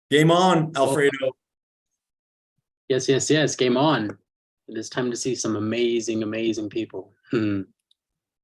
Game on, Oh, Alfredo. yes, yes, yes. Game on. It is time to see some amazing, amazing people.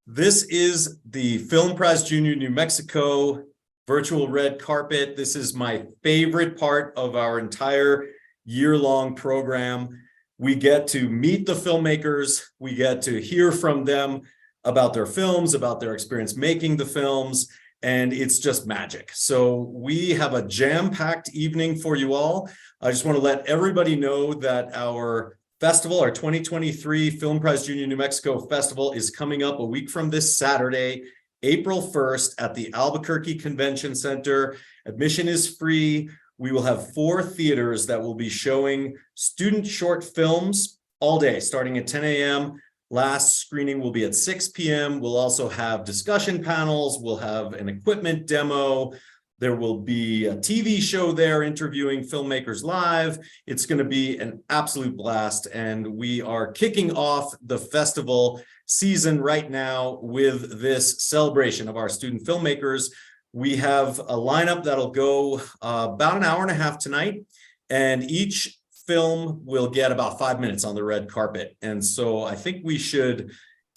This is the Film Prize Junior New Mexico virtual red carpet. This is my favorite part of our entire year-long program. We get to meet the filmmakers. We get to hear from them about their films, about their experience making the films, and it's just magic. So we have a jam-packed evening for you all. I just want to let everybody know that our festival, our 2023 Film Prize Junior New Mexico Festival, is coming up a week from this Saturday, April 1st at the Albuquerque Convention Center. Admission is free. We will have 4 theaters that will be showing student short films all day, starting at 10 a.m. Last screening will be at 6 p.m. We'll also have discussion panels. We'll have an equipment demo. There will be a TV show there interviewing filmmakers live. It's going to be an absolute blast. And we are kicking off the festival season right now with this celebration of our student filmmakers. We have a lineup that'll go about an hour and a half tonight, and each film will get about 5 minutes on the red carpet. And so I think we should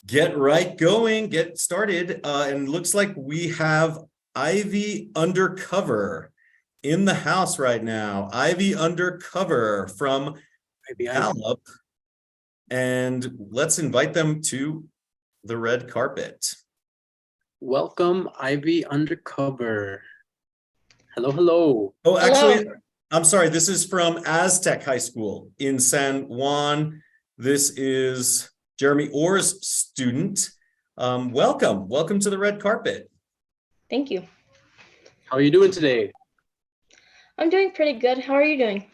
get right going, get started. And looks like we have Ivy Undercover in the house right now. Ivy Undercover from Gallup. And let's invite them to the red carpet. Welcome, Ivy Undercover. Hello, hello. Oh, actually, Hello. I'm sorry. This is from Aztec High School in San Juan. This is Jeremy Orr's student. Welcome to the red carpet. Thank you. How are you doing today? I'm doing pretty good. How are you doing?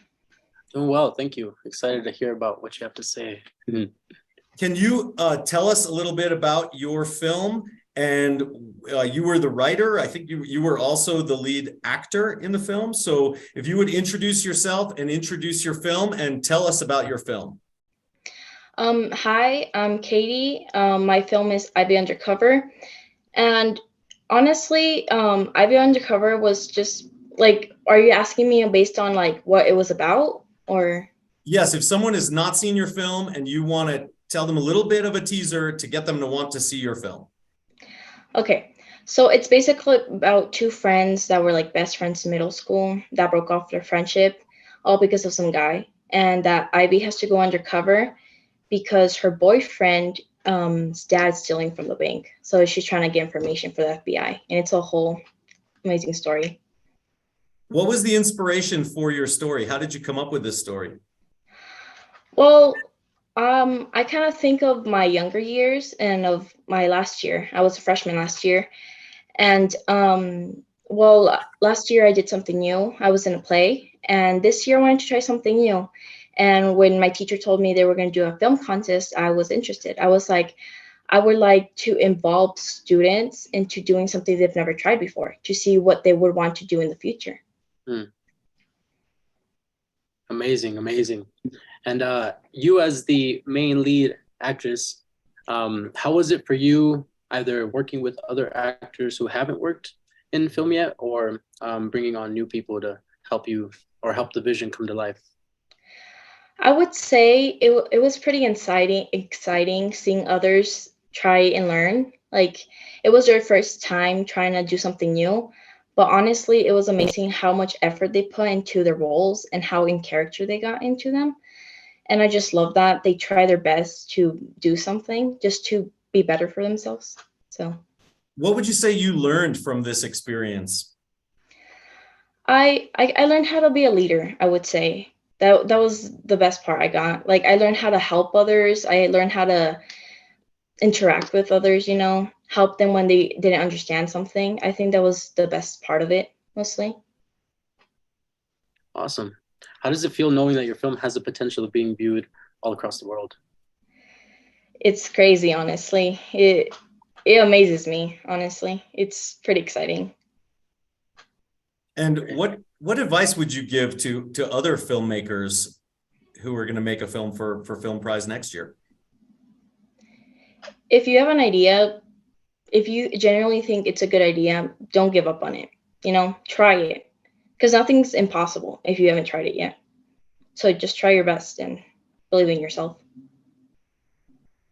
Doing well, thank you. Excited to hear about what you have to say. Can you tell us a little bit about your film? And you were the writer. I think you were also the lead actor in the film. So if you would introduce yourself and introduce your film and tell us about your film. Hi, I'm Katie. My film is Ivy Undercover. And honestly, Ivy Undercover was just like, are you asking me based on like what it was about, or? Yes, if someone has not seen your film and you want to tell them a little bit of a teaser to get them to want to see your film. Okay, so it's basically about 2 friends that were like best friends in middle school that broke off their friendship, all because of some guy. And that Ivy has to go undercover because her boyfriend dad's stealing from the bank. So she's trying to get information for the FBI. And it's a whole amazing story. What was the inspiration for your story? How did you come up with this story? Well, I kind of think of my younger years and of my last year. I was a freshman last year. And well, last year I did something new. I was in a play. And this year I wanted to try something new. And when my teacher told me they were going to do a film contest, I was interested. I was like, I would like to involve students into doing something they've never tried before, to see what they would want to do in the future. Amazing, amazing. And you as the main lead actress, how was it for you either working with other actors who haven't worked in film yet, or bringing on new people to help you or help the vision come to life? I would say it was pretty exciting seeing others try and learn. Like, it was their first time trying to do something new. But honestly, it was amazing how much effort they put into their roles and how in character they got into them. And I just love that they try their best to do something just to be better for themselves. So What would you say you learned from this experience? I learned how to be a leader, I would say. That was the best part I got. Like, I learned how to help others. I learned how to interact with others, help them when they didn't understand something. I think that was the best part of it, mostly. Awesome. How does it feel knowing that your film has the potential of being viewed all across the world? It's crazy, honestly. It amazes me, honestly. It's pretty exciting. And what advice would you give to other filmmakers who are going to make a film for Film Prize next year? If you have an idea, if you genuinely think it's a good idea, don't give up on it. Try it. because nothing's impossible if you haven't tried it yet. So just try your best and believe in yourself.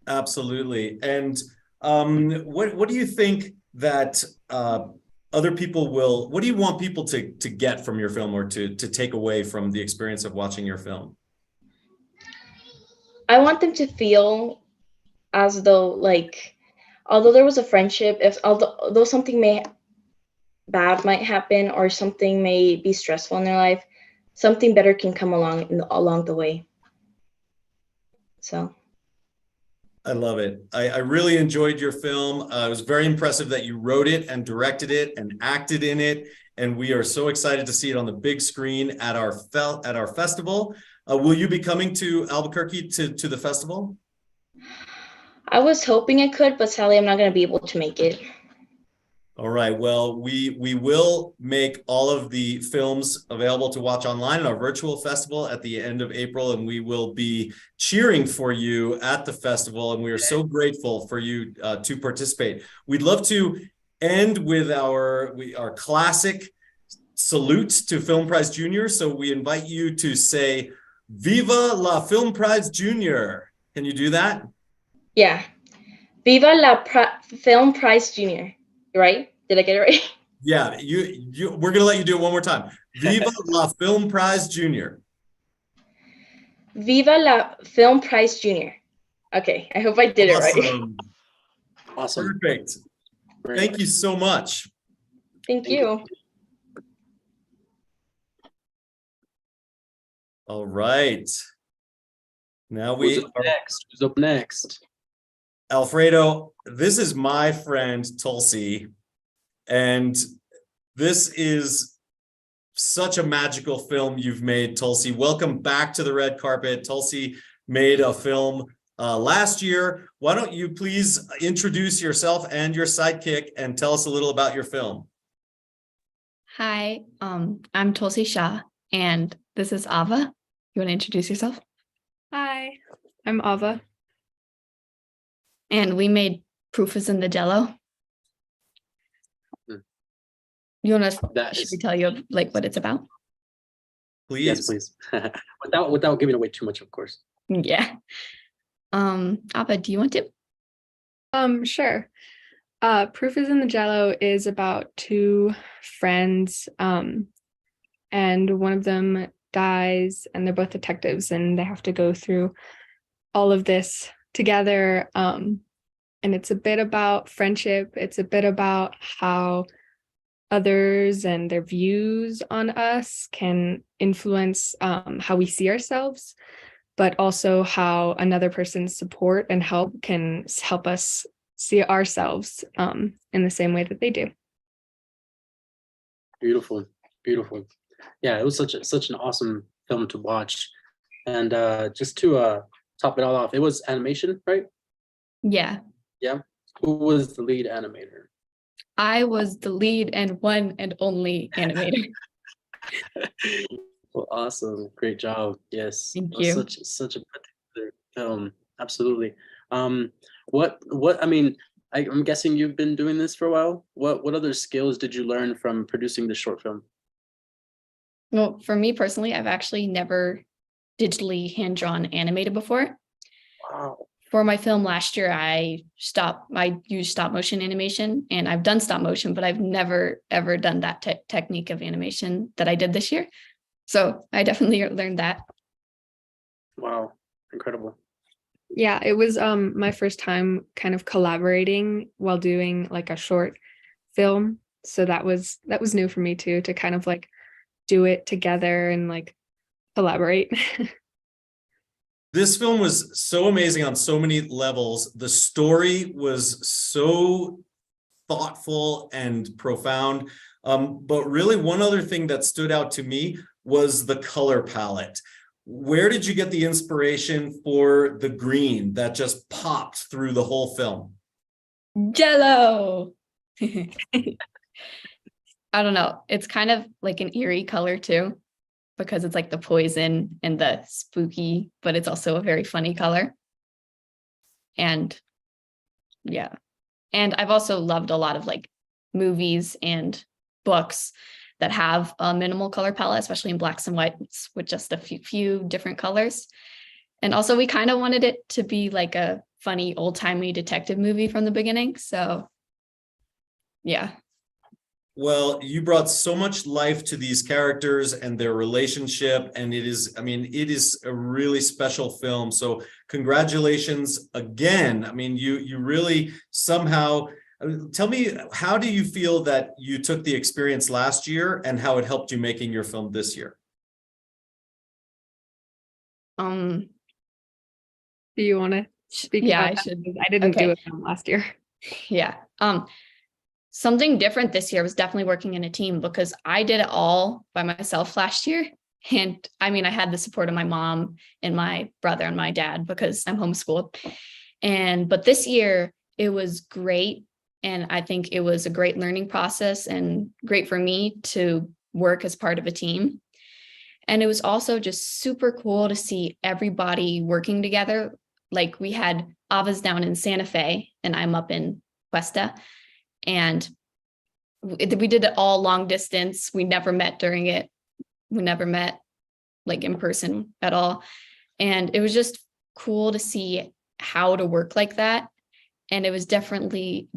Absolutely. And what do you think that other people will, what do you want people to get from your film, or to take away from the experience of watching your film? I want them to feel as though, like, although there was a friendship, although something bad might happen, or something may be stressful in their life, something better can come along the way. So I love it. I really enjoyed your film. It was very impressive that you wrote it and directed it and acted in it. And we are so excited to see it on the big screen at our festival. Will you be coming to Albuquerque to the festival? I was hoping I could, but sadly I'm not going to be able to make it. All right. Well, we will make all of the films available to watch online at our virtual festival at the end of April, and we will be cheering for you at the festival. And we are so grateful for you to participate. We'd love to end with our classic salute to Film Prize Junior. So we invite you to say, "Viva la Film Prize Junior." Can you do that? Yeah. Viva la Film Prize Junior. Right? Did I get it right? Yeah, we're gonna let you do it one more time. Viva la Film Prize Junior. Viva la Film Prize Junior. Okay, I hope I did it right. Awesome. Perfect. Thank you so much. Thank you. All right. Now Who's up next? Alfredo, this is my friend Tulsi, and this is such a magical film you've made, Tulsi. Welcome back to the red carpet. Tulsi made a film last year. Why don't you please introduce yourself and your sidekick and tell us a little about your film? Hi, I'm Tulsi Shah, and this is Ava. You want to introduce yourself? Hi, I'm Ava. And we made Proof is in the Jello. You want to should we tell you like what it's about? Please. Yes, please. without giving away too much, of course. Yeah. Ava, do you want to? Sure. Proof is in the Jello is about two friends, and one of them dies, and they're both detectives, and they have to go through all of this together. And it's a bit about friendship. It's a bit about how others and their views on us can influence how we see ourselves, but also how another person's support and help can help us see ourselves in the same way that they do. Beautiful, beautiful. Yeah, it was such an awesome film to watch. And just to top it all off, it was animation, right? Yeah. Yeah. Who was the lead animator? I was the lead and one and only animator. Well, awesome. Great job. Yes. Thank you. Such a particular film. Absolutely. What I mean, I'm guessing you've been doing this for a while. What other skills did you learn from producing this short film? Well, for me personally, I've actually never digitally hand-drawn animated before. Wow. For my film last year, I used stop motion animation, and I've done stop motion, but I've never ever done that technique of animation that I did this year. So I definitely learned that. Wow, incredible. Yeah, it was my first time kind of collaborating while doing like a short film. So that was new for me too, to kind of like do it together and like collaborate. This film was so amazing on so many levels. The story was so thoughtful and profound. But really one other thing that stood out to me was the color palette. Where did you get the inspiration for the green that just popped through the whole film? Jello. I don't know. It's kind of like an eerie color too, because it's like the poison and the spooky, but it's also a very funny color. And yeah. And I've also loved a lot of like movies and books that have a minimal color palette, especially in blacks and whites with just a few different colors. And also we kind of wanted it to be like a funny old-timey detective movie from the beginning. So yeah. Well, you brought so much life to these characters and their relationship, and it is, I mean, it is a really special film. So congratulations again. I mean, you really somehow, tell me, how do you feel that you took the experience last year and how it helped you making your film this year? Do you want to speak Yeah, about I that? should. Because I didn't Okay. do a film last year. Yeah. Something different this year was definitely working in a team, because I did it all by myself last year. And I mean, I had the support of my mom and my brother and my dad because I'm homeschooled. But this year it was great. And I think it was a great learning process and great for me to work as part of a team. And it was also just super cool to see everybody working together. Like we had Ava's down in Santa Fe and I'm up in Cuesta. And we did it all long distance. We never met during it. We never met like in person at all. And it was just cool to see how to work like that. And it was definitely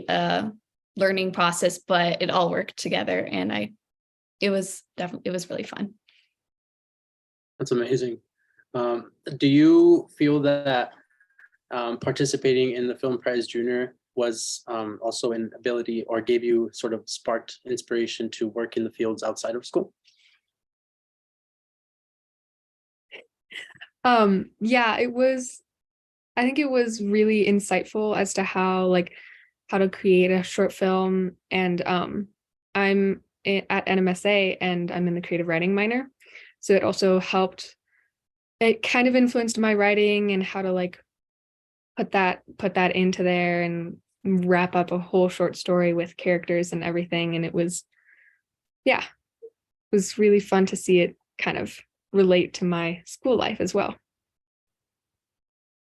a learning process, but it all worked together. And it was really fun. That's amazing. Do you feel that participating in the Film Prize Junior was also an ability, or gave you sort of sparked inspiration to work in the fields outside of school? Yeah, I think it was really insightful as to how to create a short film. And I'm at NMSA and I'm in the creative writing minor. So it also helped, it kind of influenced my writing and how to like put that into there and wrap up a whole short story with characters and everything. And it was really fun to see it kind of relate to my school life as well.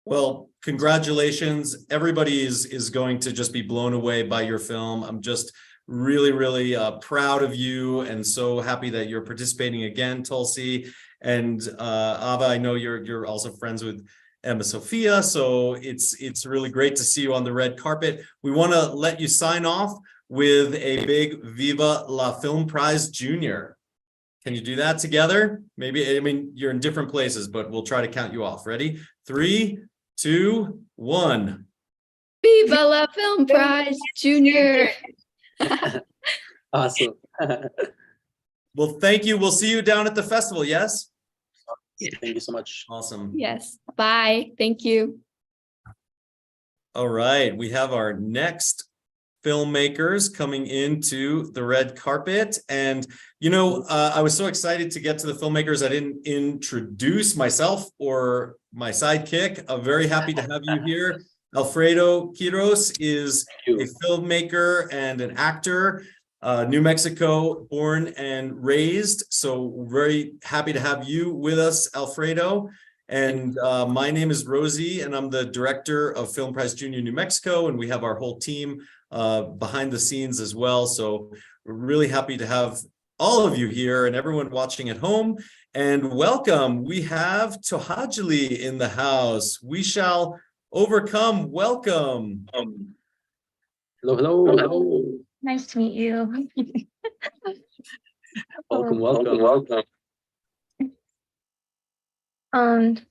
Well, congratulations. Everybody is going to just be blown away by your film. I'm just really proud of you and so happy that you're participating again, Tulsi. And Ava, I know you're also friends with Emma Sophia, so it's really great to see you on the red carpet. We want to let you sign off with a big Viva la Film Prize Junior. Can you do that together? Maybe, I mean, you're in different places, but we'll try to count you off. Ready? 3, 2, 1. Viva la Film Prize Junior. Awesome. Well, thank you. We'll see you down at the festival. Yes. Thank you so much. Awesome. Yes. Bye. Thank you. All right. We have our next filmmakers coming into the red carpet. And, you know, I was so excited to get to the filmmakers. I didn't introduce myself or my sidekick. I'm very happy to have you here. Alfredo Quiros is a filmmaker and an actor, New Mexico born and raised. So very happy to have you with us, Alfredo. And my name is Rosie, and I'm the director of Film Prize Junior New Mexico, and we have our whole team behind the scenes as well. So we're really happy to have all of you here and everyone watching at home. And welcome, we have Tohajali in the house. We shall overcome. Welcome. Hello. Nice to meet you. Welcome.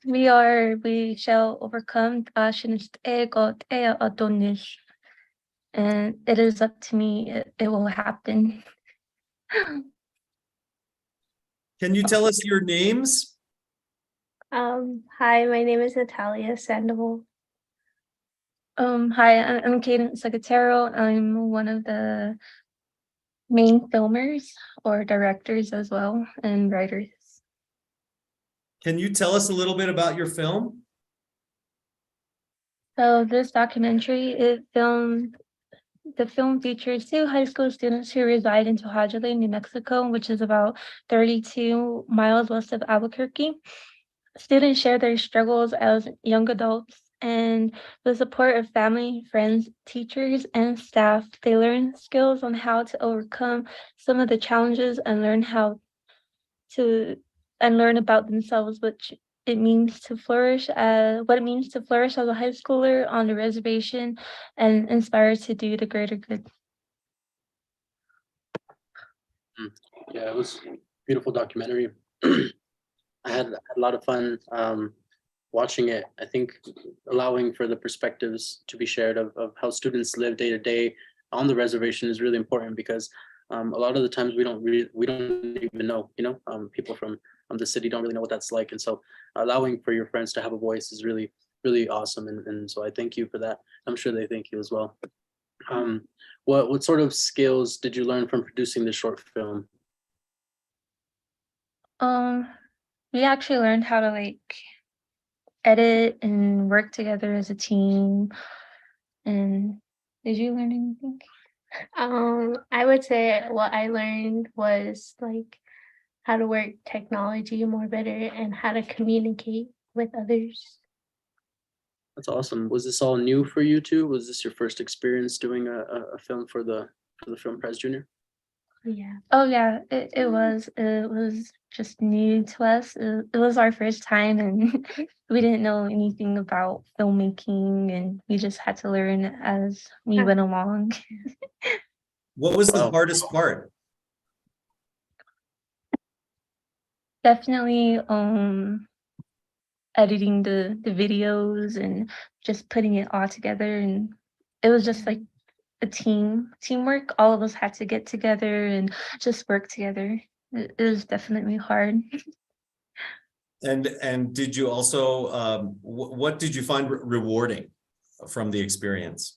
We shall overcome and it is up to me. It will happen. Can you tell us your names? Hi, my name is Natalia Sandoval. Hi, I'm Cadence Secretero. I'm one of the main filmers or directors as well, and writers. Can you tell us a little bit about your film? So this documentary, the film features 2 high school students who reside in Tohajali, New Mexico, which is about 32 miles west of Albuquerque. Students share their struggles as young adults and with the support of family, friends, teachers, and staff, they learn skills on how to overcome some of the challenges and learn about themselves, which it means to flourish, what it means to flourish as a high schooler on the reservation, and inspired to do the greater good. Yeah, it was a beautiful documentary. I had a lot of fun watching it. I think allowing for the perspectives to be shared of how students live day to day on the reservation is really important, because a lot of the times we don't even know, people from the city don't really know what that's like. And so allowing for your friends to have a voice is really, really awesome. And so I thank you for that. I'm sure they thank you as well. What sort of skills did you learn from producing this short film? We actually learned how to edit and work together as a team. And did you learn anything? I would say what I learned was how to work technology more better and how to communicate with others. That's awesome. Was this all new for you too? Was this your first experience doing a film for the Film Prize Junior? Yeah. Oh yeah, it was just new to us. It was our first time, and we didn't know anything about filmmaking, and we just had to learn as we went along. What was the Wow. hardest part? Definitely editing the videos and just putting it all together, and it was just like a teamwork. All of us had to get together and just work together. It was definitely hard. And did you also what did you find rewarding from the experience?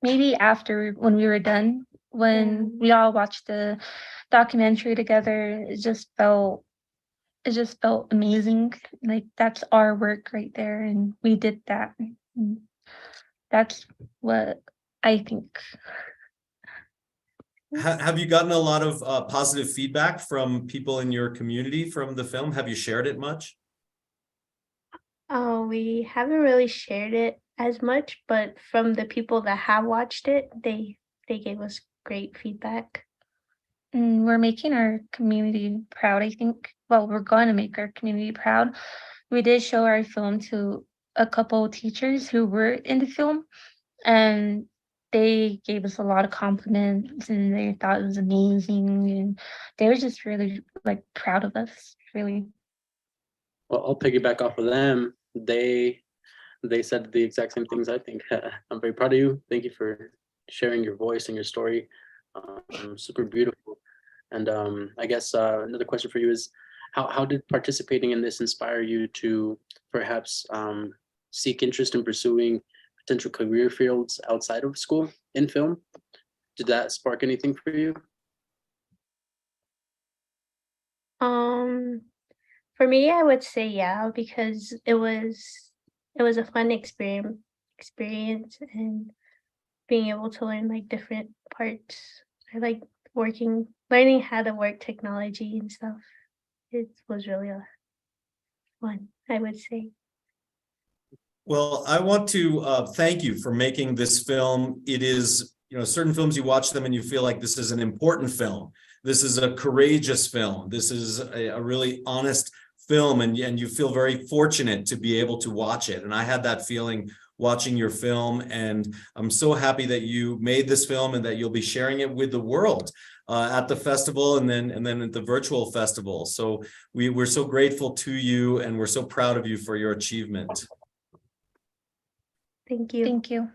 Maybe after, when we were done, when we all watched the documentary together, it just felt amazing. Like, that's our work right there, and we did that. And that's what I think. Have you gotten a lot of positive feedback from people in your community from the film? Have you shared it much? We haven't really shared it as much, but from the people that have watched it, they gave us great feedback. And we're making our community proud, I think. Well, we're going to make our community proud. We did show our film to a couple teachers who were in the film, and they gave us a lot of compliments, and they thought it was amazing, and they were just really proud of us, really. Well, I'll piggyback off of them. They said the exact same things I think. I'm very proud of you. Thank you for sharing your voice and your story. Super beautiful. And I guess another question for you is, how did participating in this inspire you to perhaps seek interest in pursuing potential career fields outside of school in film? Did that spark anything for you? For me, I would say yeah, because it was a fun experience, and being able to learn different parts. I like learning how to work technology and stuff. It was really fun, I would say. Well, I want to thank you for making this film. It is, certain films you watch them and you feel like this is an important film. This is a courageous film. This is a really honest film, and you feel very fortunate to be able to watch it. And I had that feeling watching your film, and I'm so happy that you made this film and that you'll be sharing it with the world at the festival and then at the virtual festival. So we're so grateful to you, and we're so proud of you for your achievement. Thank you. Thank you.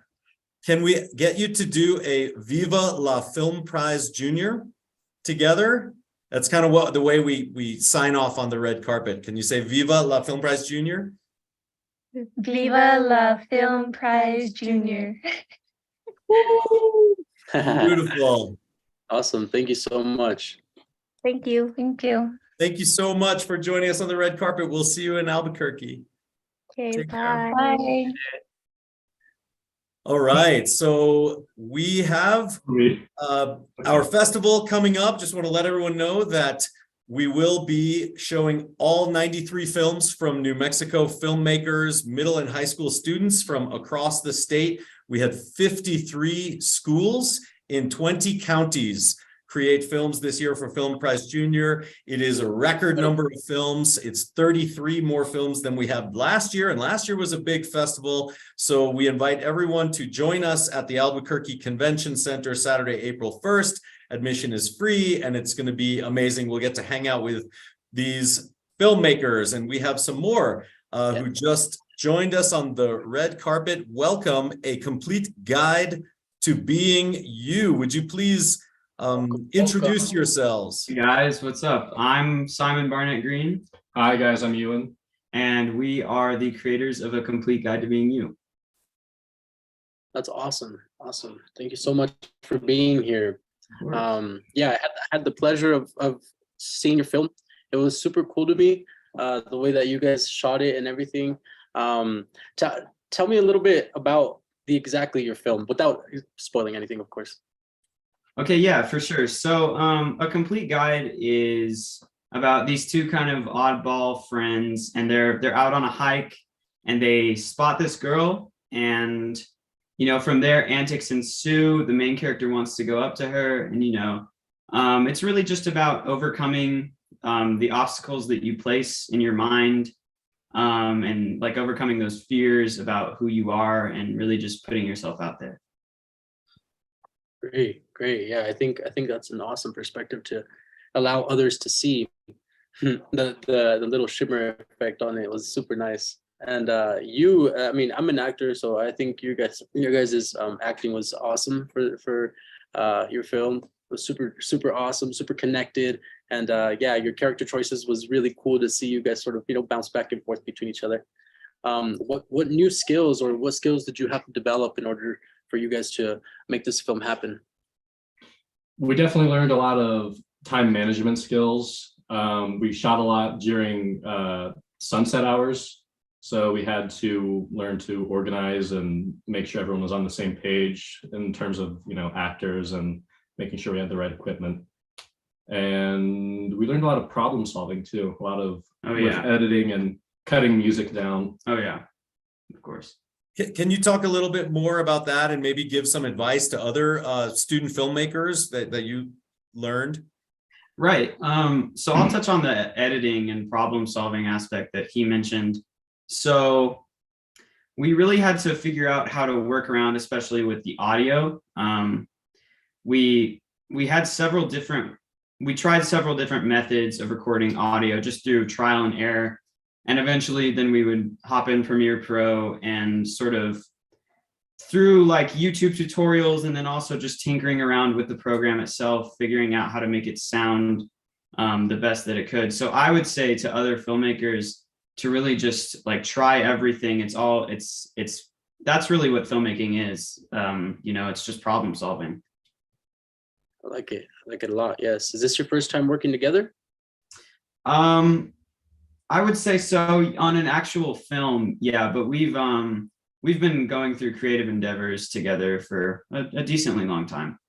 Can we get you to do a Viva la Film Prize Junior together? That's kind of the way we sign off on the red carpet. Can you say Viva la Film Prize Junior? Viva la Film Prize Junior. Beautiful. Awesome. Thank you so much. Thank you. Thank you. Thank you so much for joining us on the red carpet. We'll see you in Albuquerque. Okay, Take care. bye. Bye. All right, so we have our festival coming up. Just want to let everyone know that We will be showing all 93 films from New Mexico filmmakers, middle and high school students from across the state. We had 53 schools in 20 counties create films this year for Film Prize Junior. It is a record number of films. It's 33 more films than we had last year, and last year was a big festival. So we invite everyone to join us at the Albuquerque Convention Center Saturday, April 1st. Admission is free, and it's going to be amazing. We'll get to hang out with these filmmakers, and we have some more who just joined us on the red carpet. Welcome, A Complete Guide to Being You. Would you please introduce yourselves? Hey guys, what's up? I'm Simon Barnett Green. Hi guys, I'm Ewan. And we are the creators of A Complete Guide to Being You. That's awesome. Awesome. Thank you so much for being here. Yeah, I had the pleasure of seeing your film. It was super cool to me, the way that you guys shot it and everything. Tell me a little bit about exactly your film without spoiling anything, of course. Okay, yeah, for sure. So A Complete Guide is about these two kind of oddball friends, and they're out on a hike and they spot this girl, and you know, from there antics ensue. The main character wants to go up to her, and you know, it's really just about overcoming the obstacles that you place in your mind, and like overcoming those fears about who you are and really just putting yourself out there. Great. Yeah, I think that's an awesome perspective to allow others to see. The little shimmer effect on it was super nice. And I mean, I'm an actor, so I think your guys' acting was awesome for your film. It was super awesome, super connected, and yeah, your character choices was really cool to see you guys sort of, you know, bounce back and forth between each other. What new skills or what skills did you have to develop in order for you guys to make this film happen? We definitely learned a lot of time management skills. We shot a lot during sunset hours, so we had to learn to organize and make sure everyone was on the same page in terms of, you know, actors and making sure we had the right equipment. And we learned a lot of problem solving too, a lot of with editing and cutting music down. Oh yeah, of course. Can you talk a little bit more about that and maybe give some advice to other student filmmakers that you learned? Right. So I'll touch on the editing and problem solving aspect that he mentioned. So we really had to figure out how to work around, especially with the audio. We tried several different methods of recording audio just through trial and error. And eventually then we would hop in Premiere Pro and sort of through like YouTube tutorials, and then also just tinkering around with the program itself, figuring out how to make it sound the best that it could. So I would say to other filmmakers to really just like try everything. That's really what filmmaking is. You know, it's just problem solving. I like it a lot. Yes. Is this your first time working together? I would say so on an actual film, yeah, but we've been going through creative endeavors together for a decently long time.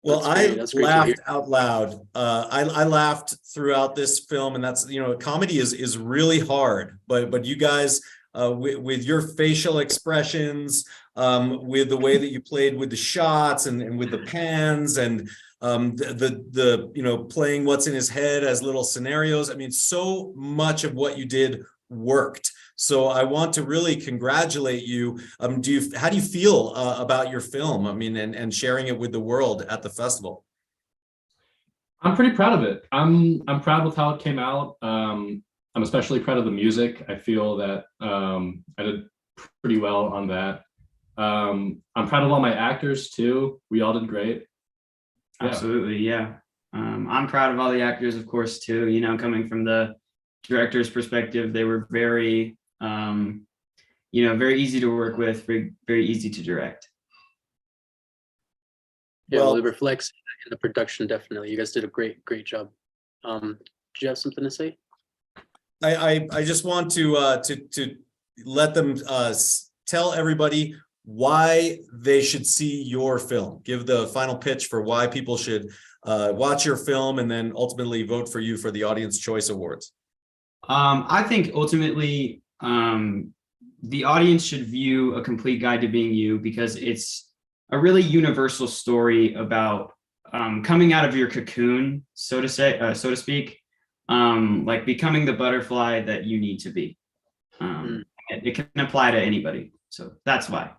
Well, I laughed out loud. I laughed throughout this film, and that's, you know, comedy is really hard, but you guys, with your facial expressions, with the way that you played with the shots and with the pans and the you know, playing what's in his head as little scenarios. I mean, so much of what you did worked. So I want to really congratulate you. How do you feel about your film? I mean, and sharing it with the world at the festival? I'm pretty proud of it. I'm proud with how it came out. I'm especially proud of the music. I feel that I did pretty well on that. I'm proud of all my actors too. We all did great. Absolutely, yeah. I'm proud of all the actors, of course, too. You know, coming from the director's perspective, they were very, you know, very easy to work with, very easy to direct. Yeah, well, it reflects in the production, definitely. You guys did a great job. Do you have something to say? I just want to let them tell everybody why they should see your film. Give the final pitch for why people should watch your film and then ultimately vote for you for the Audience Choice Awards. I think ultimately the audience should view A Complete Guide to Being You because it's a really universal story about coming out of your cocoon, so to speak, like becoming the butterfly that you need to be. It can apply to anybody, so that's why.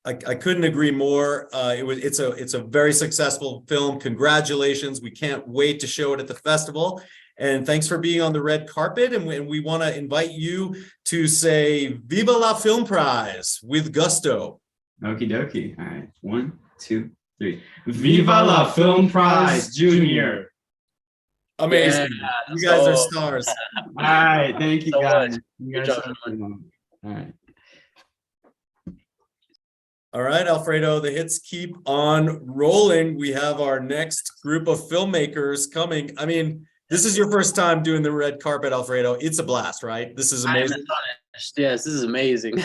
I couldn't agree more. It's a very successful film. Congratulations. We can't wait to show it at the festival. And thanks for being on the red carpet. And we want to invite you to say Viva la Film Prize with gusto. Okie dokie. All right. 1, 2, 3. Viva la Film Prize Junior. Amazing. Yeah, you guys are so- stars. All right. Thank you, So guys. much. You Good guys job, have everyone. fun. All right. All right, Alfredo, the hits keep on rolling. We have our next group of filmmakers coming. I mean, this is your first time doing the red carpet, Alfredo. It's a blast, right? This is I'm amazing. astonished. Yes, this is amazing.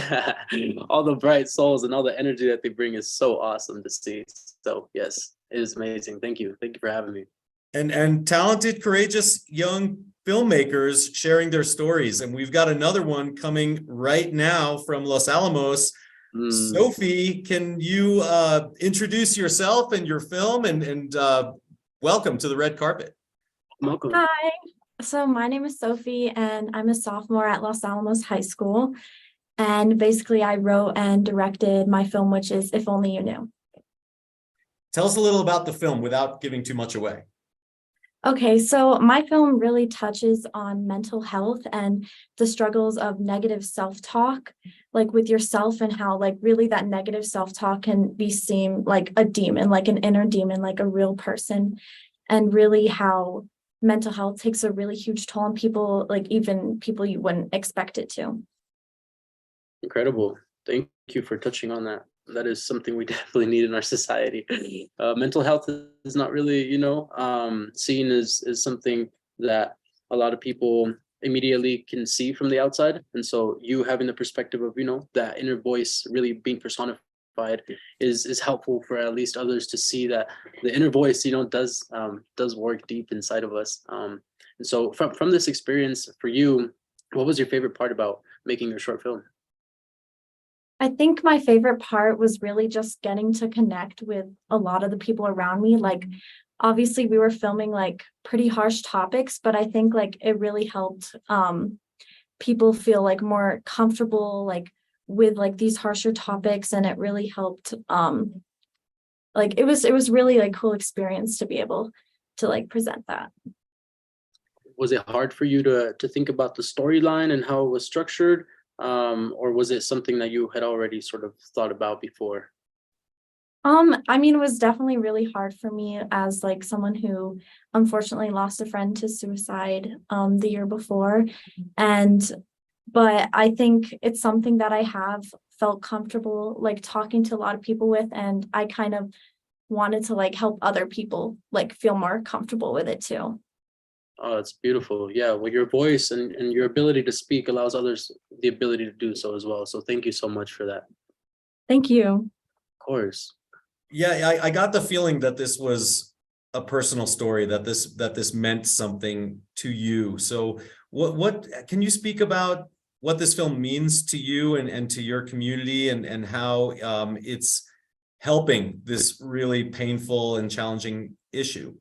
All the bright souls and all the energy that they bring is so awesome to see. So yes, it is amazing. Thank you. Thank you for having me. And talented, courageous young filmmakers sharing their stories. And we've got another one coming right now from Los Alamos. Sophie, can you introduce yourself and your film and welcome to the red carpet. Welcome. Hi, so my name is Sophie and I'm a sophomore at Los Alamos High School. And basically I wrote and directed my film, which is If Only You Knew. Tell us a little about the film without giving too much away. Okay, so my film really touches on mental health and the struggles of negative self-talk, like with yourself, and how like really that negative self-talk can be seen like a demon, like an inner demon, like a real person, and really how mental health takes a really huge toll on people, like even people you wouldn't expect it to. Incredible. Thank you for touching on that. That is something we definitely need in our society. Mental health is not really, seen as something that a lot of people immediately can see from the outside. And so you having the perspective of, that inner voice really being personified is helpful for at least others to see that the inner voice, does work deep inside of us. And so from this experience for you, what was your favorite part about making your short film? I think my favorite part was really just getting to connect with a lot of the people around me. Like, obviously we were filming like pretty harsh topics, but I think like it really helped people feel like more comfortable like with like these harsher topics, and it really helped like it was really like cool experience to be able to like present that. Was it hard for you to think about the storyline and how it was structured? Or was it something that you had already sort of thought about before? I mean, it was definitely really hard for me as like someone who unfortunately lost a friend to suicide the year before. But I think it's something that I have felt comfortable like talking to a lot of people with, and I kind of wanted to like help other people like feel more comfortable with it too. Oh, it's beautiful. Yeah, well, your voice and your ability to speak allows others the ability to do so as well. So thank you so much for that. Thank you. Of course. Yeah, I got the feeling that this was a personal story, that this meant something to you. So what can you speak about what this film means to you and to your community, and how it's helping this really painful and challenging issue?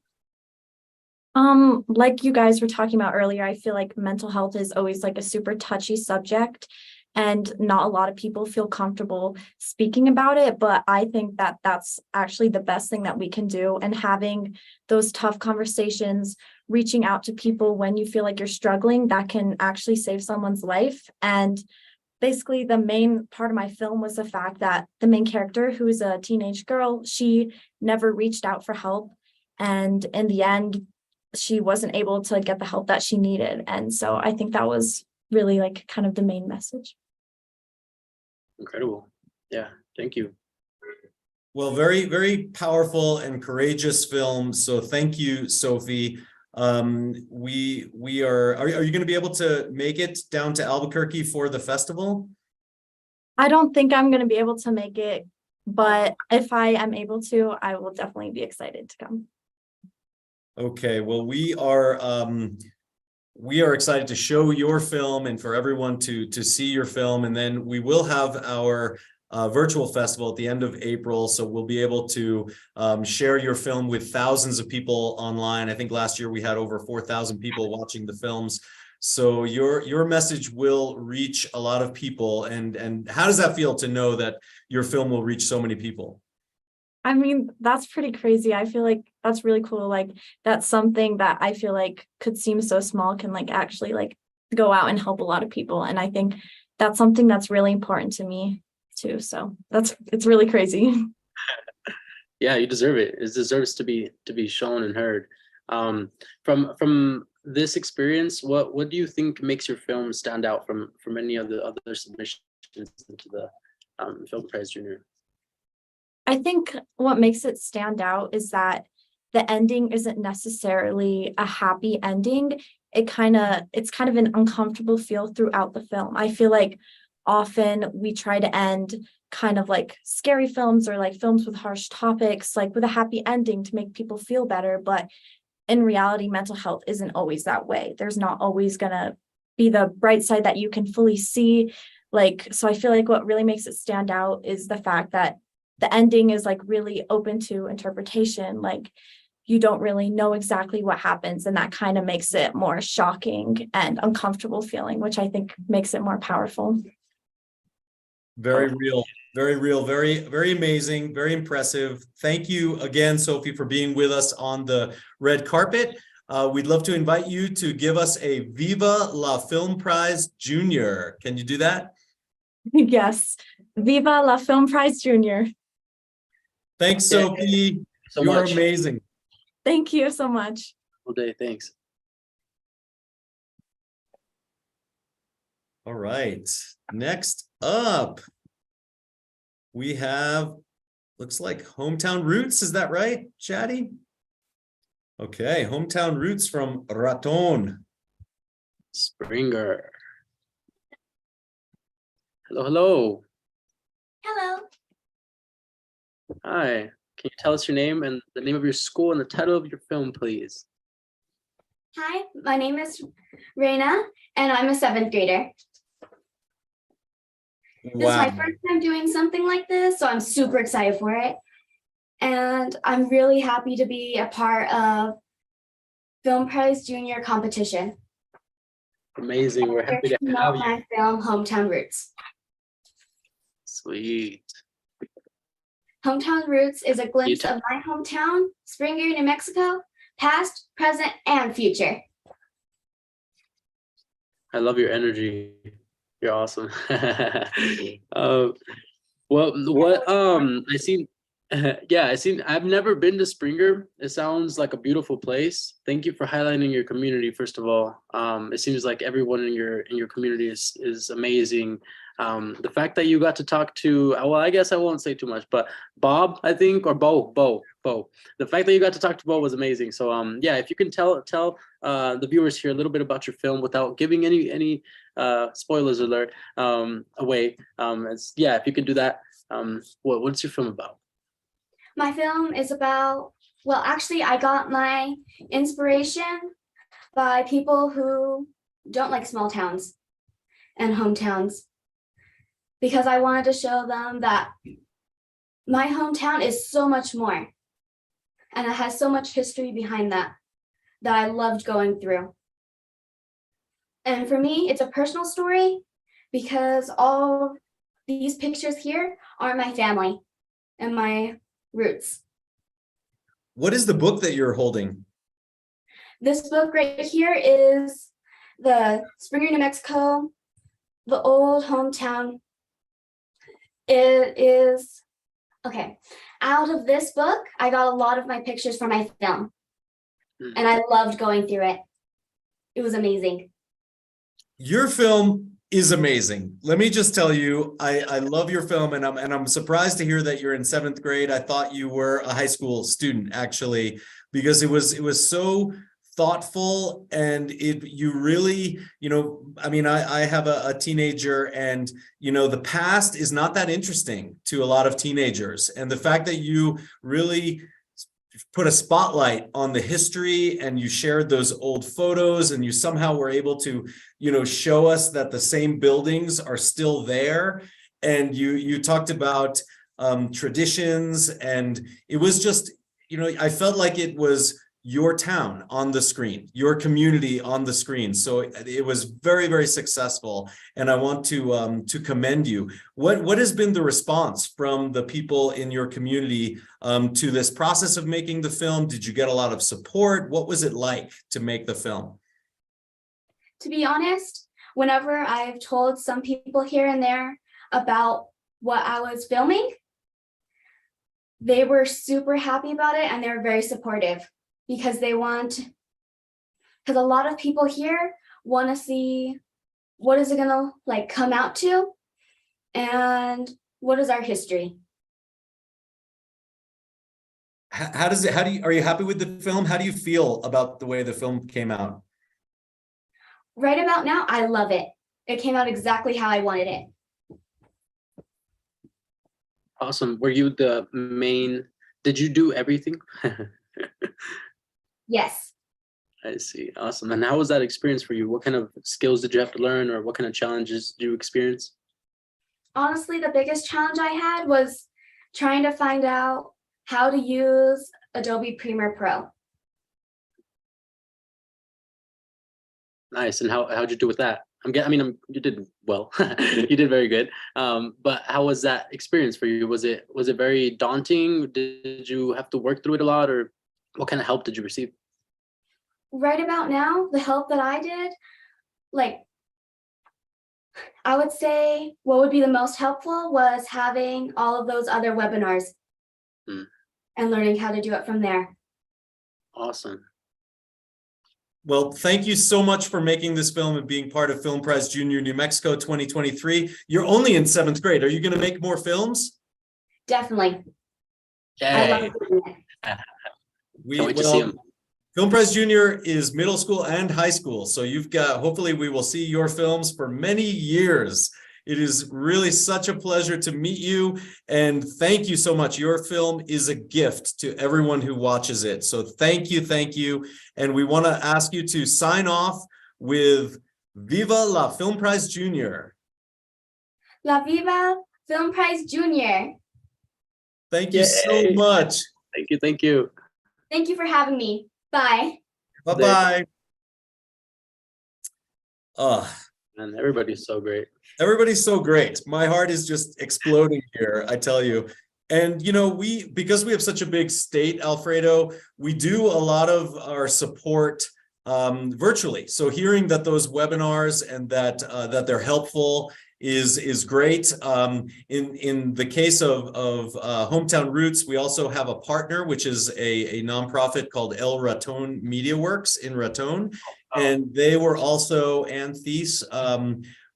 Like you guys were talking about earlier, I feel like mental health is always like a super touchy subject, and not a lot of people feel comfortable speaking about it. But I think that that's actually the best thing that we can do, and having those tough conversations, reaching out to people when you feel like you're struggling, that can actually save someone's life. And basically the main part of my film was the fact that the main character, who is a teenage girl, she never reached out for help, and in the end she wasn't able to get the help that she needed. And so I think that was really like kind of the main message. Incredible. Yeah, thank you. Well, very, very powerful and courageous film. So thank you, Sophie. We are you going to be able to make it down to Albuquerque for the festival? I don't think I'm going to be able to make it, but if I am able to, I will definitely be excited to come. Okay, well, we are excited to show your film and for everyone to see your film, and then we will have our virtual festival at the end of April, so we'll be able to share your film with thousands of people online. I think last year we had over 4,000 people watching the films, so your message will reach a lot of people. And how does that feel to know that your film will reach so many people? I mean, that's pretty crazy. I feel like that's really cool. Like that's something that I feel like could seem so small can like actually like go out and help a lot of people. And I think that's something that's really important to me too. So it's really crazy. Yeah, you deserve it. It deserves to be shown and heard. From this experience, what do you think makes your film stand out from any of the other submissions into the Film Prize Junior? I think what makes it stand out is that the ending isn't necessarily a happy ending. It's kind of an uncomfortable feel throughout the film. I feel like often we try to end kind of like scary films or like films with harsh topics, like with a happy ending to make people feel better. But in reality, mental health isn't always that way. There's not always gonna be the bright side that you can fully see. Like, so I feel like what really makes it stand out is the fact that the ending is like really open to interpretation. Like you don't really know exactly what happens, and that kind of makes it more shocking and uncomfortable feeling, which I think makes it more powerful. Very real, very amazing, very impressive. Thank you again, Sophie, for being with us on the red carpet. We'd love to invite you to give us a Viva la Film Prize Junior. Can you do that? Yes. Viva la Film Prize Junior. Thanks, Sophie. So You are much. amazing. Thank you so much. All day. Thanks. All right. Next up, we have, looks like Hometown Roots. Is that right, Chatty? Okay, Hometown Roots from Raton. Springer. Hello. Hello. Hi. Can you tell us your name and the name of your school and the title of your film, please? Hi, my name is Reina, and I'm a 7th grader. This is my first time doing something like this, so I'm super excited for it. And I'm really happy to be a part of Film Prize Junior competition. Amazing. We're happy to have you. My film, Hometown Roots. Sweet. Hometown Roots is a glimpse of my hometown, Springer, New Mexico, past, present, and future. I love your energy. You're awesome. I've never been to Springer. It sounds like a beautiful place. Thank you for highlighting your community, first of all. It seems like everyone in your community is amazing. The fact that you got to talk to, well, I guess I won't say too much, but Bob, I think, or Bo. The fact that you got to talk to Bo was amazing. So yeah, if you can tell the viewers here a little bit about your film without giving any spoilers alert away. If you can do that. What's your film about? My film is about, well, actually, I got my inspiration by people who don't like small towns and hometowns, because I wanted to show them that my hometown is so much more, and it has so much history behind that I loved going through. And for me, it's a personal story because all these pictures here are my family and my roots. What is the book that you're holding? This book right here is the Springer, New Mexico, the old hometown. It is, okay, out of this book, I got a lot of my pictures from my film, and I loved going through it. It was amazing. Your film is amazing. Let me just tell you, I love your film, and I'm surprised to hear that you're in 7th grade. I thought you were a high school student, actually, because it was so thoughtful, and you really, I mean, I have a teenager, and the past is not that interesting to a lot of teenagers, and the fact that you really put a spotlight on the history, and you shared those old photos, and you somehow were able to show us that the same buildings are still there, and you talked about traditions, and it was just, I felt like it was your town on the screen, your community on the screen. So it was very, very successful, and I want to commend you. What has been the response from the people in your community to this process of making the film? Did you get a lot of support? What was it like to make the film? To be honest, whenever I've told some people here and there about what I was filming, they were super happy about it, and they were very supportive, because because a lot of people here want to see what is it gonna like come out to, and what is our history. Are you happy with the film? How do you feel about the way the film came out? Right about now, I love it. It came out exactly how I wanted it. Awesome. Were you the main, did you do everything? Yes. I see. Awesome. And how was that experience for you? What kind of skills did you have to learn, or what kind of challenges did you experience? Honestly, the biggest challenge I had was trying to find out how to use Adobe Premiere Pro. Nice. And how'd you do with that? You did well. You did very good. But how was that experience for you? Was it very daunting? Did you have to work through it a lot, or what kind of help did you receive? Right about now, the help that I did, I would say what would be the most helpful was having all of those other webinars and learning how to do it from there. Awesome. Well, thank you so much for making this film and being part of Film Prize Junior New Mexico 2023. You're only in 7th grade. Are you going to make more films? Definitely. Yay. I love doing it. Can't wait to see them. Film Prize Junior is middle school and high school. So hopefully we will see your films for many years. It is really such a pleasure to meet you, and thank you so much. Your film is a gift to everyone who watches it. So thank you. And we want to ask you to sign off with Viva la Film Prize Junior. La Viva Film Prize Junior. Thank you so much. Thank you. Thank you for having me. Bye. Bye-bye. And everybody's so great. Everybody's so great. My heart is just exploding here, I tell you. And because we have such a big state, Alfredo, we do a lot of our support virtually. So hearing that those webinars and that they're helpful is great. In the case of Hometown Roots, we also have a partner, which is a nonprofit called El Raton Media Works in Raton. And they were also, Ann Thies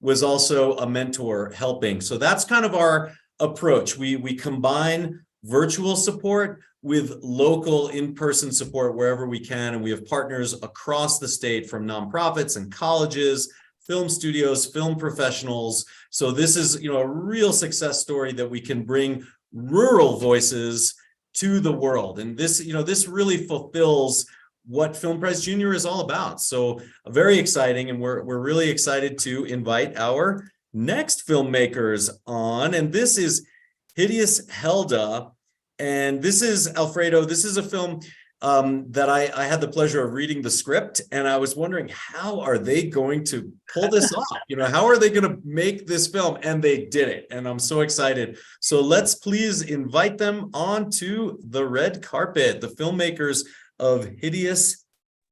was also a mentor helping. So that's kind of our approach. We combine virtual support with local in-person support wherever we can. And we have partners across the state, from nonprofits and colleges, film studios, film professionals. So this is, a real success story that we can bring rural voices to the world. And this, this really fulfills what Film Prize Junior is all about. So very exciting. And we're really excited to invite our next filmmakers on. And this is Hideous Helda. And this is, Alfredo, this is a film that I had the pleasure of reading the script, and I was wondering, how are they going to pull this off? How are they going to make this film? And they did it, and I'm so excited. So let's please invite them onto the red carpet, the filmmakers of Hideous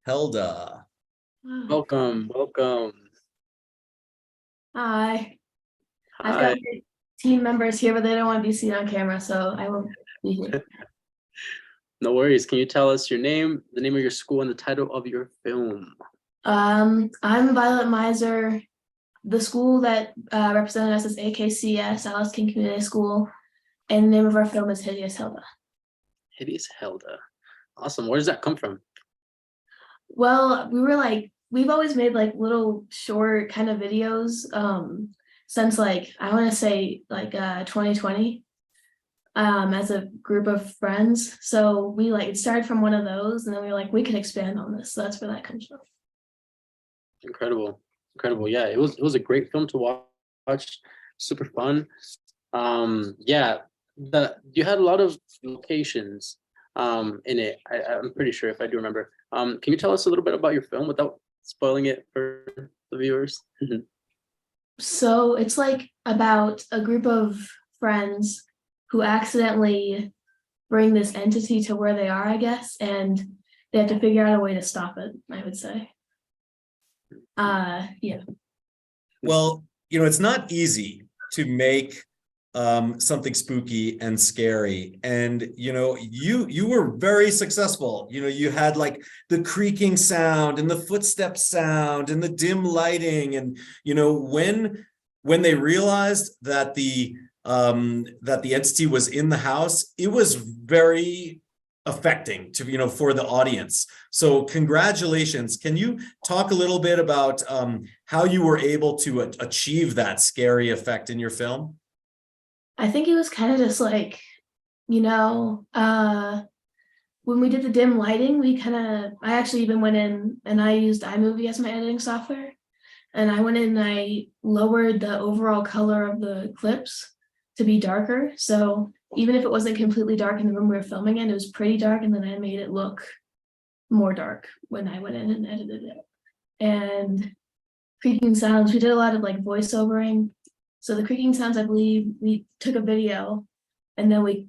Helda. Welcome. Hi. I've got team members here, but they don't want to be seen on camera, so I won't be here. No worries. Can you tell us your name, the name of your school, and the title of your film? I'm Violet Miser. The school that represented us is AKCS, Alice King Community School, and the name of our film is Hideous Helda. Hideous Helda. Awesome. Where does that come from? Well, we've always made like little short kind of videos since like I want to say like 2020 as a group of friends. So we like it started from one of those, and then we were like we can expand on this. So that's where that comes from. Incredible, incredible. Yeah, it was a great film to watch. Super fun. Yeah, you had a lot of locations in it. I'm pretty sure if I do remember. Can you tell us a little bit about your film without spoiling it for the viewers? So it's like about a group of friends who accidentally bring this entity to where they are, I guess, and they have to figure out a way to stop it, I would say. Yeah. Well, it's not easy to make something spooky and scary, and you were very successful. You had like the creaking sound and the footstep sound and the dim lighting, and when they realized that the entity was in the house, it was very affecting to for the audience. So congratulations. Can you talk a little bit about how you were able to achieve that scary effect in your film? I think it was kind of just like, when we did the dim lighting, I actually even went in and I used iMovie as my editing software. And I went in and I lowered the overall color of the clips to be darker. So even if it wasn't completely dark in the room we were filming in, it was pretty dark. And then I made it look more dark when I went in and edited it. And creaking sounds, we did a lot of like voiceovering. So the creaking sounds, I believe we took a video and then we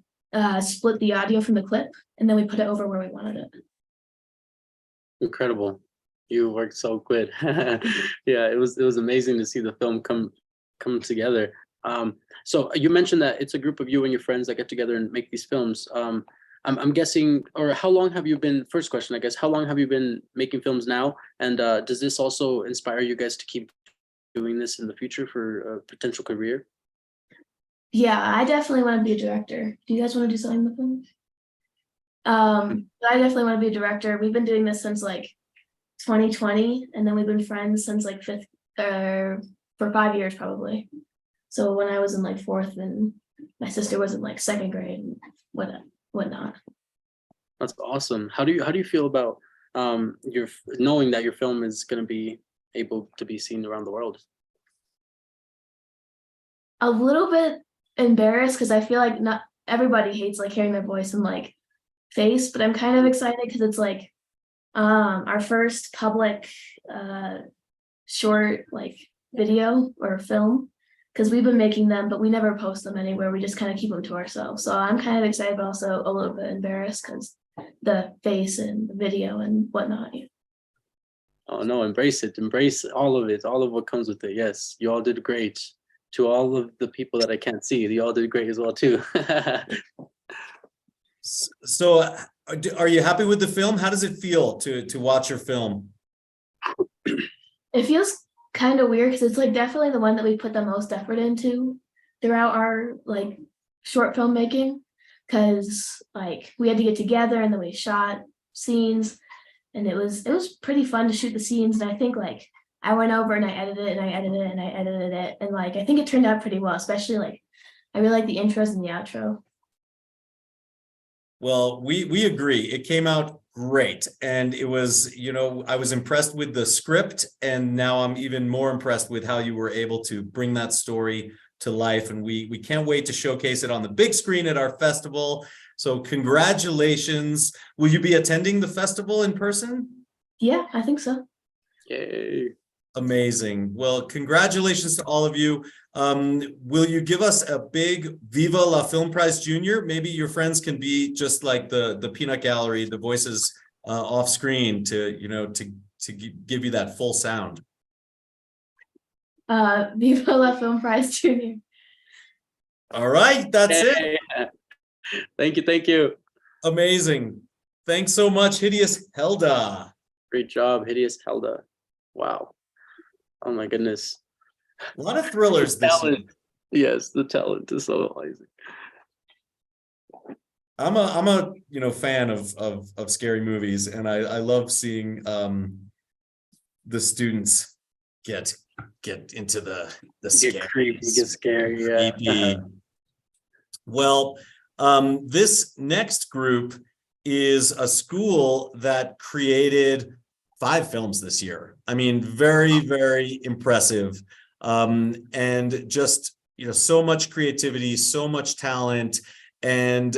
split the audio from the clip and then we put it over where we wanted it. Incredible. You worked so good. Yeah, it was amazing to see the film come together. So you mentioned that it's a group of you and your friends that get together and make these films. I'm guessing, or how long have you been, first question, I guess, how long have you been making films now? And does this also inspire you guys to keep doing this in the future for a potential career? Yeah, I definitely want to be a director. Do you guys want to do something with them? I definitely want to be a director. We've been doing this since like 2020, and then we've been friends since like for 5 years probably. So when I was in like fourth and my sister was in like second grade and whatnot. That's awesome. How do you feel about your knowing that your film is going to be able to be seen around the world? A little bit embarrassed because I feel like not everybody hates like hearing their voice and like face, but I'm kind of excited because it's like our first public short like video or film, because we've been making them but we never post them anywhere. We just kind of keep them to ourselves. So I'm kind of excited but also a little bit embarrassed because the face and the video and whatnot. Oh no, embrace it, embrace all of it, all of what comes with it. Yes, you all did great. To all of the people that I can't see, you all did great as well too. So are you happy with the film? How does it feel to watch your film? It feels kind of weird because it's like definitely the one that we put the most effort into throughout our like short film making, because like we had to get together and then we shot scenes and it was pretty fun to shoot the scenes. And I think like I went over and I edited it and I edited it and I edited it, and like I think it turned out pretty well, especially like I really like the intros and the outro. Well, we agree. It came out great. And it was, I was impressed with the script, and now I'm even more impressed with how you were able to bring that story to life. And we can't wait to showcase it on the big screen at our festival. So congratulations. Will you be attending the festival in person? Yeah, I think so. Yay. Amazing. Well, congratulations to all of you. Will you give us a big Viva la Film Prize Junior? Maybe your friends can be just like the peanut gallery, the voices off screen to give you that full sound. Viva la Film Prize Junior. All right, that's Yay. it. Thank you. Amazing. Thanks so much, Hideous Helda. Great job, Hideous Helda. Wow. Oh my goodness. A lot of thrillers this year. Yes, the talent is so amazing. I'm a fan of scary movies, and I love seeing the students get into the Get creepy, get scary. Yeah. creepy. Well, this next group is a school that created 5 films this year. I mean, very, very impressive. And just, so much creativity, so much talent. And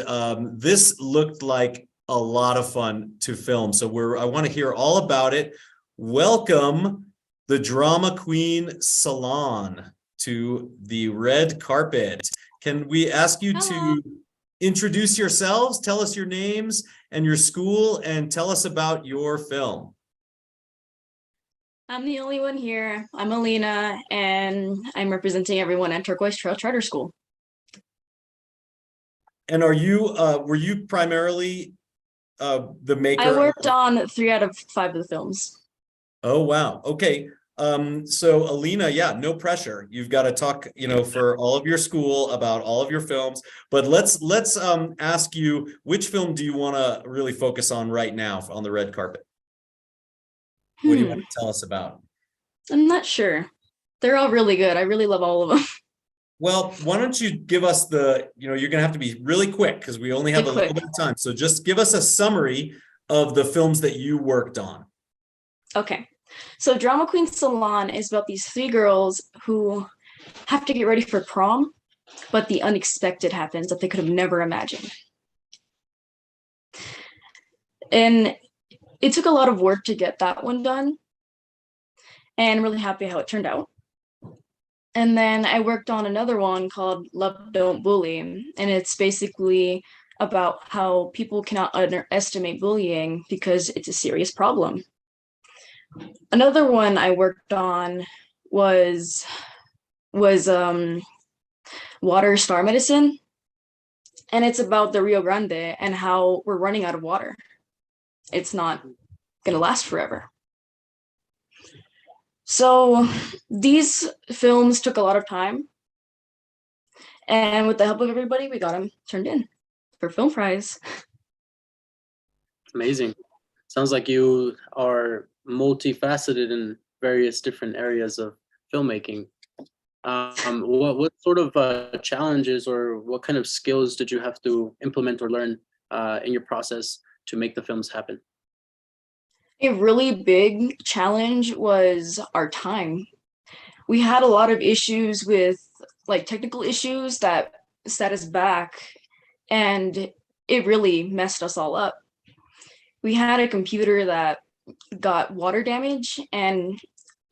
this looked like a lot of fun to film. So I want to hear all about it. Welcome the drama queen Salon to the red carpet. Can we ask you to introduce yourselves, tell us your names and your school, and tell us about your film? I'm the only one here. I'm Alina, and I'm representing everyone at Turquoise Trail Charter School. And were you primarily the maker? I worked on 3 out of 5 of the films. Oh, wow. Okay. So Alina, yeah, no pressure. You've got to talk, for all of your school about all of your films, but let's ask you, which film do you want to really focus on right now on the red carpet? What do you want to tell us about? I'm not sure. They're all really good. I really love all of them. Well, why don't you give us you're going to have to be really quick because we only have a little bit of time. So just give us a summary of the films that you worked on. Okay. So Drama Queen Salon is about these 3 girls who have to get ready for prom, but the unexpected happens that they could have never imagined. And it took a lot of work to get that one done, and I'm really happy how it turned out. And then I worked on another one called Love Don't Bully, and it's basically about how people cannot underestimate bullying because it's a serious problem. Another one I worked on was water star medicine, and it's about the Rio Grande and how we're running out of water. It's not gonna last forever. So these films took a lot of time, and with the help of everybody, we got them turned in for Film Prize. Amazing. Sounds like you are multifaceted in various different areas of filmmaking. What sort of challenges or what kind of skills did you have to implement or learn in your process to make the films happen? A really big challenge was our time. We had a lot of issues with technical issues that set us back, and it really messed us all up. We had a computer that got water damage, and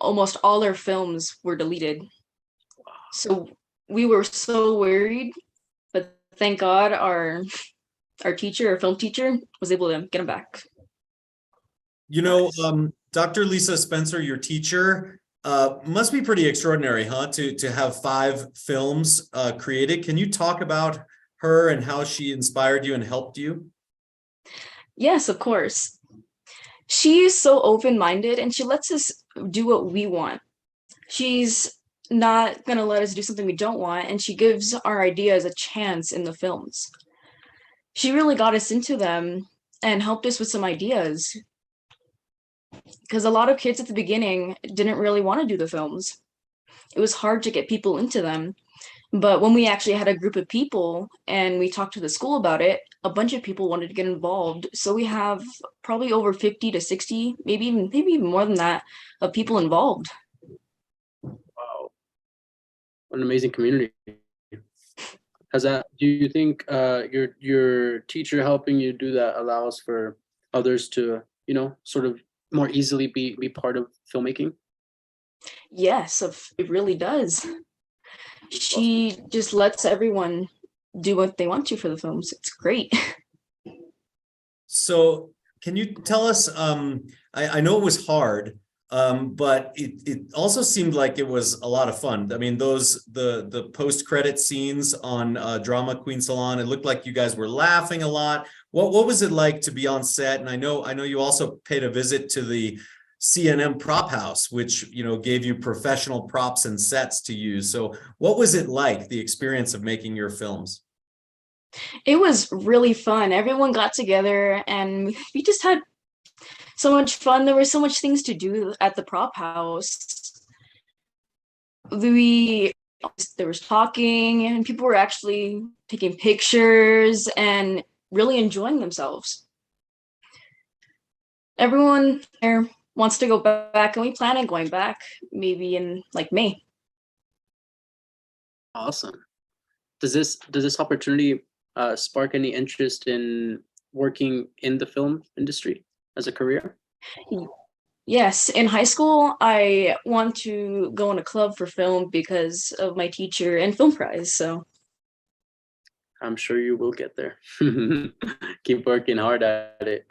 almost all our films were deleted. So we were so worried, but thank God our film teacher was able to get them back. Dr. Lisa Spencer, your teacher, must be pretty extraordinary, huh? To have 5 films created. Can you talk about her and how she inspired you and helped you? Yes, of course. She is so open-minded, and she lets us do what we want. She's not going to let us do something we don't want, and she gives our ideas a chance in the films. She really got us into them and helped us with some ideas, because a lot of kids at the beginning didn't really want to do the films. It was hard to get people into them. But when we actually had a group of people and we talked to the school about it, a bunch of people wanted to get involved. So we have probably over 50 to 60, maybe even more than that, of people involved. Wow. What an amazing community. Do you think your teacher helping you do that allows for others to, sort of more easily be part of filmmaking? Yes, it really does. She just lets everyone do what they want to for the films. It's great. So can you tell us, I know it was hard, but it also seemed like it was a lot of fun. I mean, the post-credit scenes on Drama Queen Salon, it looked like you guys were laughing a lot. What was it like to be on set? And I know you also paid a visit to the CNM prop house, which gave you professional props and sets to use. So what was it like, the experience of making your films? It was really fun. Everyone got together and we just had so much fun. There were so much things to do at the prop house. We there was talking and people were actually taking pictures and really enjoying themselves. Everyone there wants to go back, and we plan on going back maybe in like May. Awesome. Does this opportunity spark any interest in working in the film industry as a career? Yes, in high school, I want to go in a club for film because of my teacher and film prize. So I'm sure you will get there. Keep working hard at it.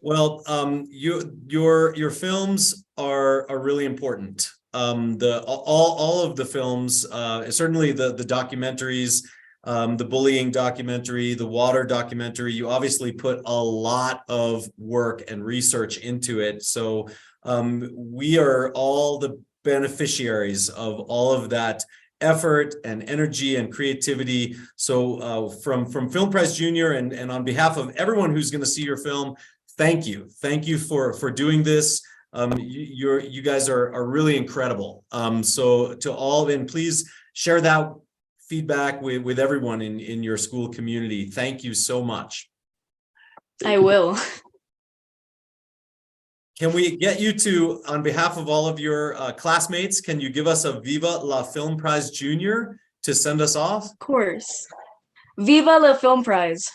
Well, your films are really important. All of the films, certainly the documentaries, the bullying documentary, the water documentary, you obviously put a lot of work and research into it. So we are all the beneficiaries of all of that effort and energy and creativity. So from Film Prize Junior and on behalf of everyone who's going to see your film, thank you for doing this. You guys are really incredible. So to all, and please share that feedback with everyone in your school community. Thank you so much. I will. Can we get you to, on behalf of all of your classmates, can you give us a Viva la Film Prize Junior to send us off? Of course. Viva la Film Prize.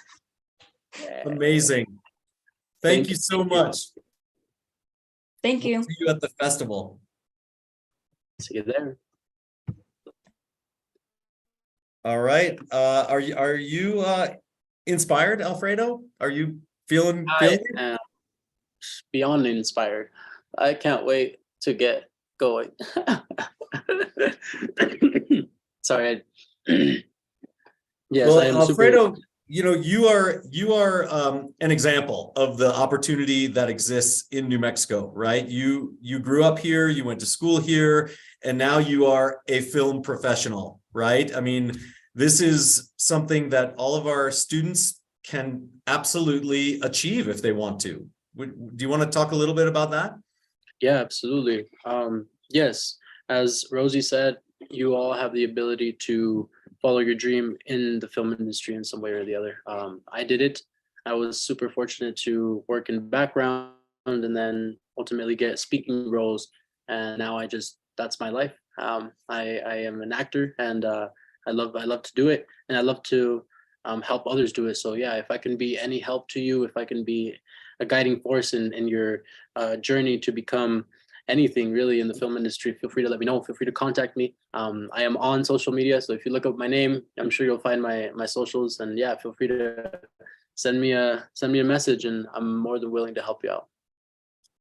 Amazing. Thank you so much. Thank you. We'll see you at the festival. See you there. All right. Are you inspired, Alfredo? Are you feeling I am beyond inspired. I can't wait to get going. Sorry. Yes, well, I am Alfredo, super. you are an example of the opportunity that exists in New Mexico, right? You grew up here, you went to school here, and now you are a film professional, right? I mean, this is something that all of our students can absolutely achieve if they want to. Do you want to talk a little bit about that? Yeah, absolutely. Yes, as Rosie said, you all have the ability to follow your dream in the film industry in some way or the other. I did it. I was super fortunate to work in background and then ultimately get speaking roles. And now that's my life. I am an actor, and I love to do it, and I love to help others do it. So yeah, if I can be any help to you, if I can be a guiding force in your journey to become anything really in the film industry, feel free to let me know. Feel free to contact me. I am on social media, so if you look up my name, I'm sure you'll find my socials. And yeah, feel free to send me a message, and I'm more than willing to help you out.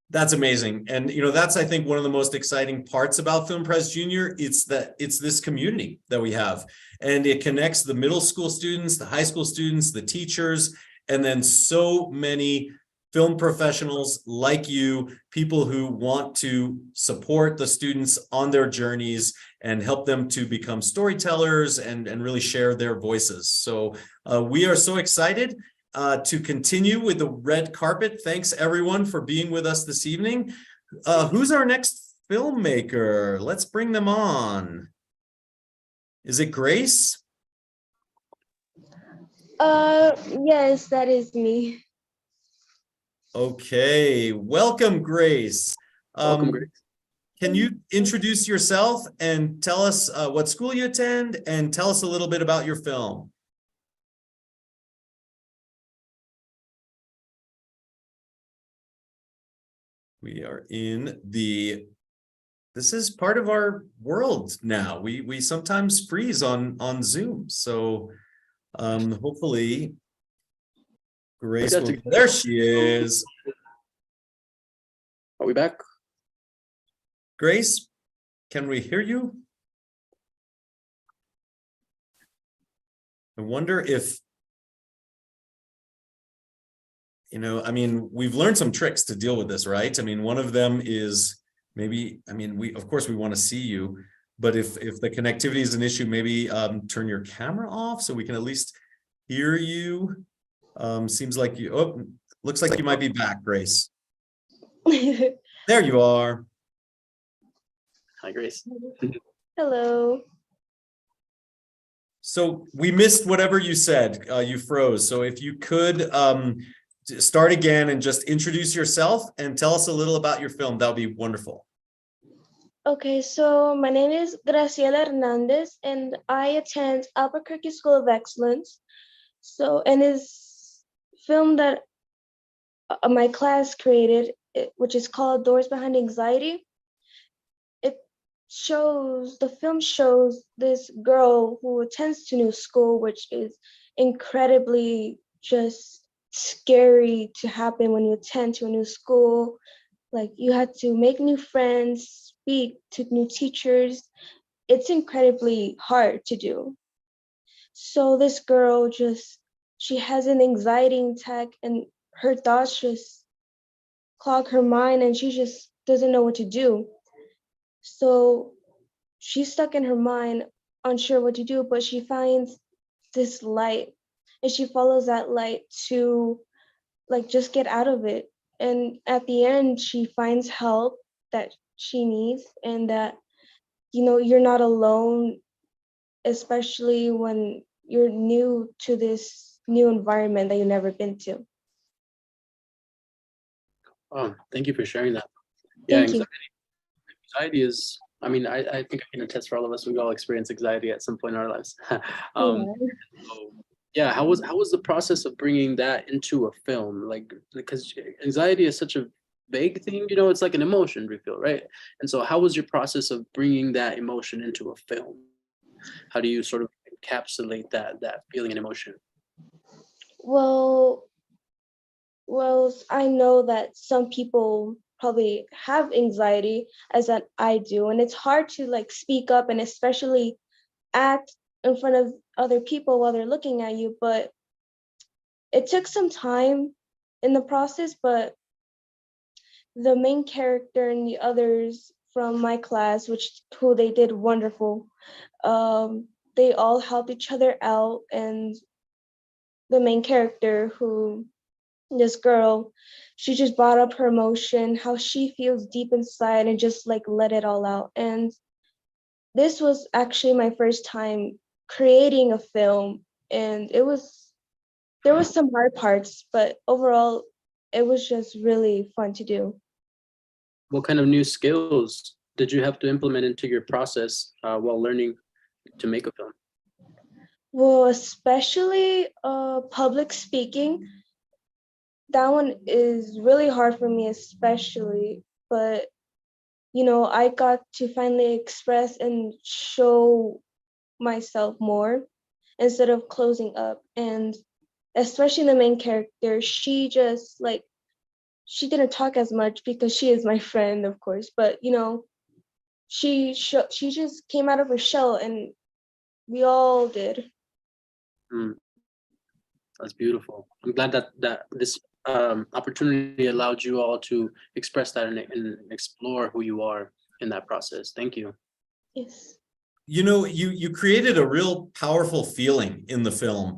That's amazing. And that's, I think, one of the most exciting parts about Film Prize Junior. It's this community that we have, and it connects the middle school students, the high school students, the teachers, and then so many film professionals like you, people who want to support the students on their journeys and help them to become storytellers and really share their voices. So we are so excited to continue with the red carpet. Thanks everyone for being with us this evening. Who's our next filmmaker? Let's bring them on. Is it Grace? Yes, that is me. Okay, welcome, Grace. Welcome, Grace. Can you introduce yourself and tell us what school you attend, and tell us a little bit about your film? We are in this is part of our world now. We sometimes freeze on Zoom, so hopefully Grace will, there she is. Are we back? Grace, can we hear you? I wonder if, I mean, we've learned some tricks to deal with this, right? I mean, one of them is maybe, of course we want to see you, but if the connectivity is an issue, maybe turn your camera off so we can at least hear you. Seems like you, oh, looks like you might be back, Grace. There you are. Hi, Grace. Hello. So we missed whatever you said. You froze. So if you could start again and just introduce yourself and tell us a little about your film, that would be wonderful. Okay, so my name is Graciela Hernandez, and I attend Albuquerque School of Excellence. So, and this film that my class created, which is called Doors Behind Anxiety, the film shows this girl who attends to new school, which is incredibly just scary to happen when you attend to a new school. Like, you had to make new friends, speak to new teachers. It's incredibly hard to do. So this girl she has an anxiety attack, and her thoughts just clog her mind, and she just doesn't know what to do. So she's stuck in her mind, unsure what to do, but she finds this light, and she follows that light to like just get out of it. And at the end, she finds help that she needs, and that, you know, you're not alone, especially when you're new to this new environment that you've never been to. Oh, thank you for sharing that. Yeah, Thank you. anxiety is, I mean, I think I can attest for all of us, we all experience anxiety at some point in our lives. Yeah. So, yeah, how was the process of bringing that into a film? Like, because anxiety is such a vague thing, you know, it's like an emotion we feel, right? And so how was your process of bringing that emotion into a film? How do you sort of encapsulate that feeling and emotion? Well, I know that some people probably have anxiety, as that I do, and it's hard to like speak up and especially act in front of other people while they're looking at you. But it took some time in the process, but the main character and the others from my class, who they did wonderful, they all helped each other out. And the main character, this girl, she just brought up her emotion, how she feels deep inside, and just like let it all out. And this was actually my first time creating a film, and there was some hard parts, but overall it was just really fun to do. What kind of new skills did you have to implement into your process while learning to make a film? Well, especially public speaking. That one is really hard for me, especially, but you know, I got to finally express and show myself more instead of closing up. And especially the main character, she just like, she didn't talk as much because she is my friend, of course, but you know, she just came out of her shell, and we all did. Mm, that's beautiful. I'm glad that this opportunity allowed you all to express that and explore who you are in that process. Thank you. Yes. You know, you created a real powerful feeling in the film,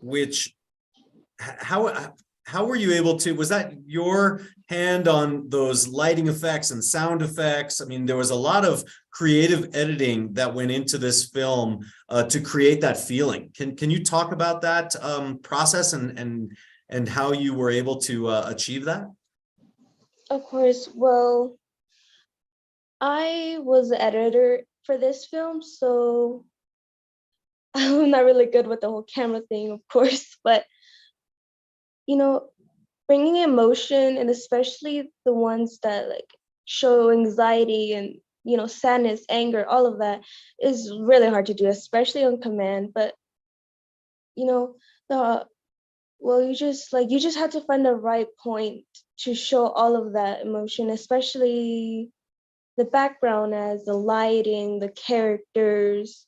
which how were you able to, was that your hand on those lighting effects and sound effects? I mean, there was a lot of creative editing that went into this film to create that feeling. Can you talk about that process and how you were able to achieve that? Of course. Well, I was the editor for this film, so I'm not really good with the whole camera thing, of course, but you know, bringing emotion, and especially the ones that like show anxiety and, you know, sadness, anger, all of that is really hard to do, especially on command. But you know, you just had to find the right point to show all of that emotion, especially the background, as the lighting, the characters,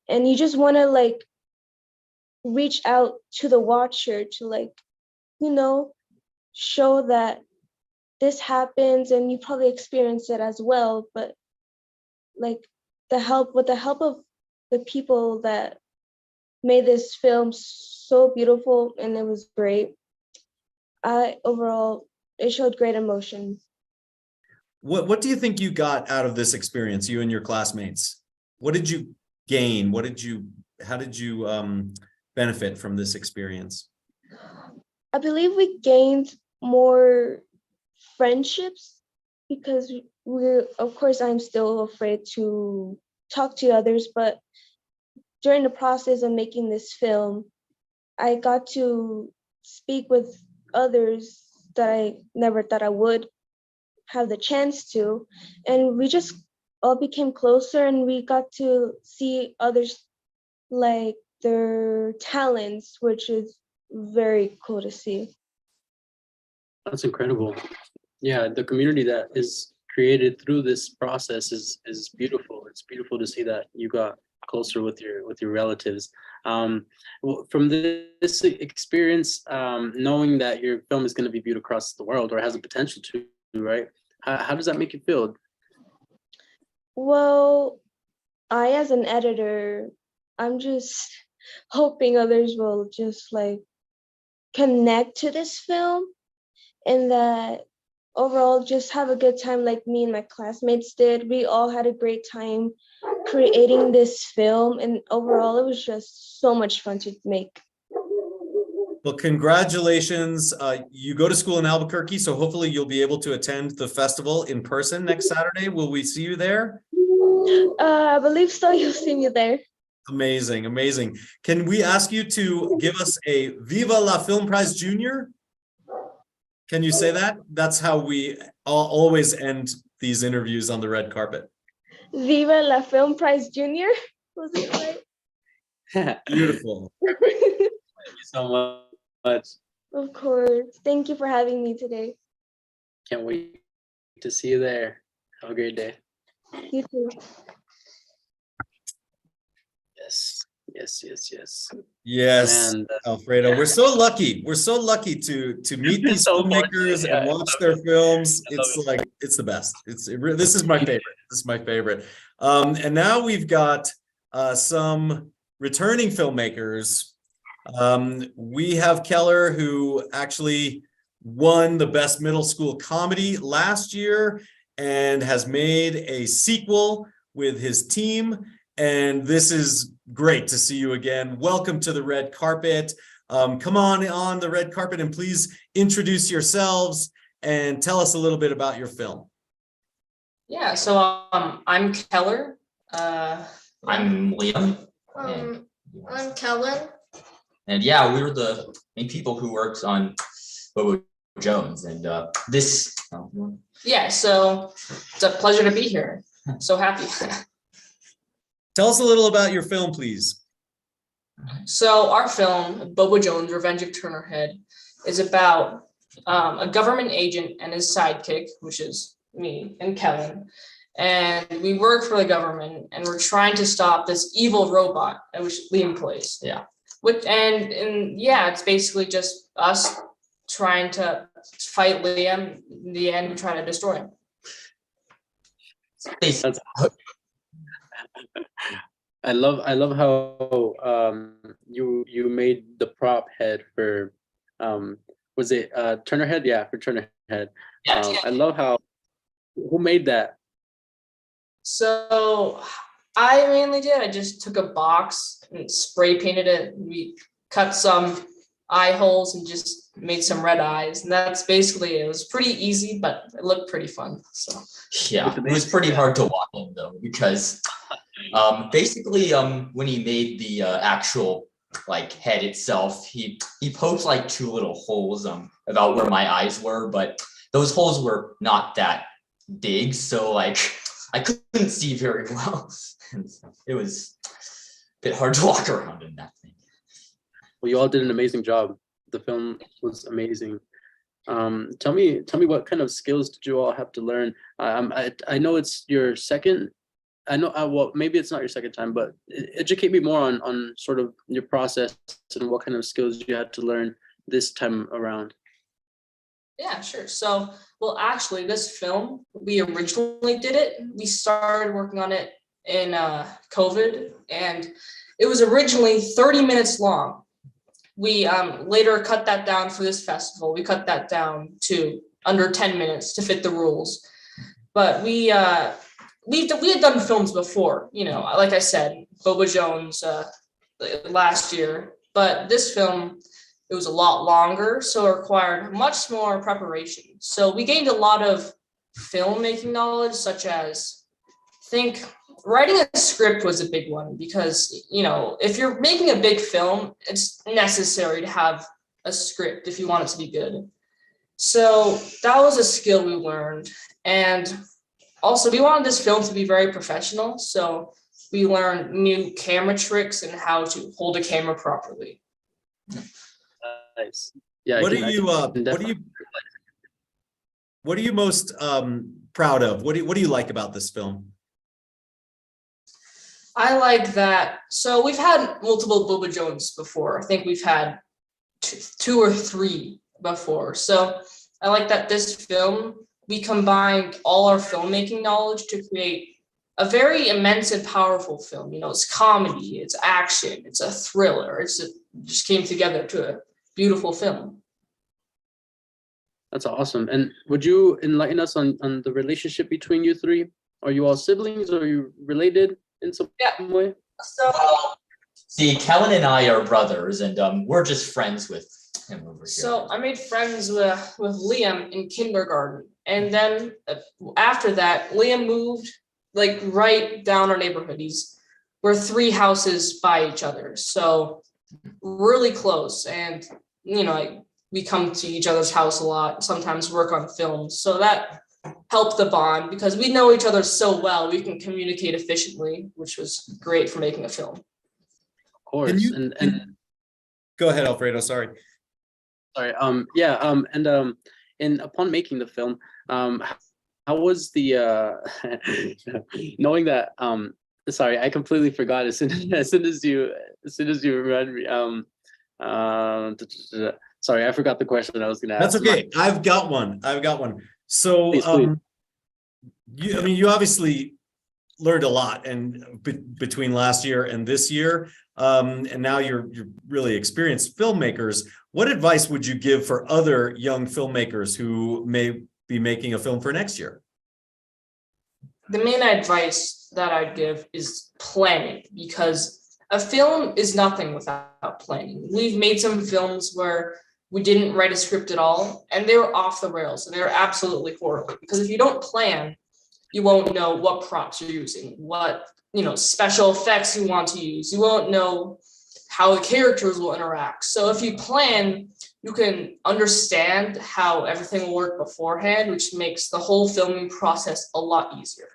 and you just want to like reach out to the watcher to like, you know, show that this happens and you probably experience it as well, but like with the help of the people that made this film so beautiful, and it was great. Overall, it showed great emotion. What do you think you got out of this experience, you and your classmates? What did you gain? How did you benefit from this experience? I believe we gained more friendships because of course, I'm still afraid to talk to others, but during the process of making this film, I got to speak with others that I never thought I would have the chance to. And we just all became closer, and we got to see others like their talents, which is very cool to see. That's incredible. Yeah, the community that is created through this process is beautiful. It's beautiful to see that you got closer with your relatives. From this experience, knowing that your film is going to be viewed across the world, or has the potential to, right? How does that make you feel? Well, as an editor, I'm just hoping others will just like connect to this film, and that overall just have a good time like me and my classmates did. We all had a great time creating this film, and overall it was just so much fun to make. Well, congratulations. You go to school in Albuquerque, so hopefully you'll be able to attend the festival in person next Saturday. Will we see you there? I believe so. You'll see me there. Amazing, amazing. Can we ask you to give us a Viva la Film Prize Junior? Can you say that? That's how we always end these interviews on the red carpet. Viva la Film Prize Junior. Was it right? Beautiful. Thank you so much. Of course. Thank you for having me today. Can't wait to see you there. Have a great day. You too. Yes, yes, yes, yes. Yes, Man, Alfredo. yeah. We're so lucky. We're so lucky to meet these So filmmakers fortunate, and yeah. watch their films. I love It's like it's the best. This is my favorite. This is my favorite. And now we've got some returning filmmakers. We have Keller, who actually won the Best Middle School Comedy last year and has made a sequel with his team. And this is great to see you again. Welcome to the red carpet. Come on the red carpet and please introduce yourselves and tell us a little bit about your film. Yeah, so I'm Keller. I'm Liam. I'm Kellen. And yeah, we were the main people who worked on Bobo Jones. And this. Yeah, so it's a pleasure to be here. So happy. Tell us a little about your film, please. So our film, Bobo Jones, Revenge of Turnerhead, is about a government agent and his sidekick, which is me and Kellen. And we work for the government, and we're trying to stop this evil robot, which Liam plays. Yeah. And yeah, it's basically just us trying to fight Liam. In the end, we try to destroy him. I love how you made the prop head for was it Turnerhead? Yeah, for Turnerhead. I love how who made that? So I mainly did. I just took a box and spray painted it. We cut some eye holes and just made some red eyes. And that's basically it. It was pretty easy, but it looked pretty fun. So yeah, it was pretty hard to walk in though, because basically when he made the actual like head itself, he poked like two little holes about where my eyes were, but those holes were not that big, so like I couldn't see very well. And so it was a bit hard to walk around in that thing. Well, you all did an amazing job. The film was amazing. Tell me what kind of skills did you all have to learn? I know it's your second. I know. Well, maybe it's not your second time, but educate me more on sort of your process and what kind of skills you had to learn this time around. yeah, sure. So, well, actually, this film, we originally did it. We started working on it in COVID, and It was originally 30 minutes long. We later cut that down for this festival. We cut that down to under 10 minutes to fit the rules. But we had done films before, you know, like I said, Bobo Jones last year. But this film, it was a lot longer, so it required much more preparation. So we gained a lot of filmmaking knowledge, such as, writing a script was a big one, because, you know, if you're making a big film, it's necessary to have a script if you want it to be good. So that was a skill we learned. And also, we wanted this film to be very professional, so we learned new camera tricks and how to hold a camera properly. Nice. Yeah. What are you most proud of? What do you like about this film? I like that. So we've had multiple Bobo Jones before. I think we've had two or three before. So I like that this film, we combined all our filmmaking knowledge to create a very immense and powerful film. You know, it's comedy, it's action, it's a thriller. It just came together to a beautiful film. That's awesome. And would you enlighten us on the relationship between you three? Are you all siblings? Are you related in some way? So, see, Kellen and I are brothers, and we're just friends with him over here. So I made friends with Liam in kindergarten. And then after that, Liam moved like right down our neighborhood. We're 3 houses by each other. So really close. And, you know, we come to each other's house a lot, sometimes work on films. So that helped the bond, because we know each other so well, we can communicate efficiently, which was great for making a film. Of course. And go ahead, Alfredo, sorry. Sorry. And upon making the film, how was the knowing that sorry, I completely forgot as soon as you reminded me. Sorry, I forgot the question I was gonna ask. That's okay. I've got one. So please. You obviously learned a lot and between last year and this year. And now you're really experienced filmmakers. What advice would you give for other young filmmakers who may be making a film for next year? The main advice that I'd give is planning, because a film is nothing without planning. We've made some films where we didn't write a script at all, and they were off the rails, and they were absolutely horrible. Because if you don't plan, you won't know what props you're using, what, you know, special effects you want to use. You won't know how the characters will interact. So if you plan, you can understand how everything will work beforehand, which makes the whole filming process a lot easier.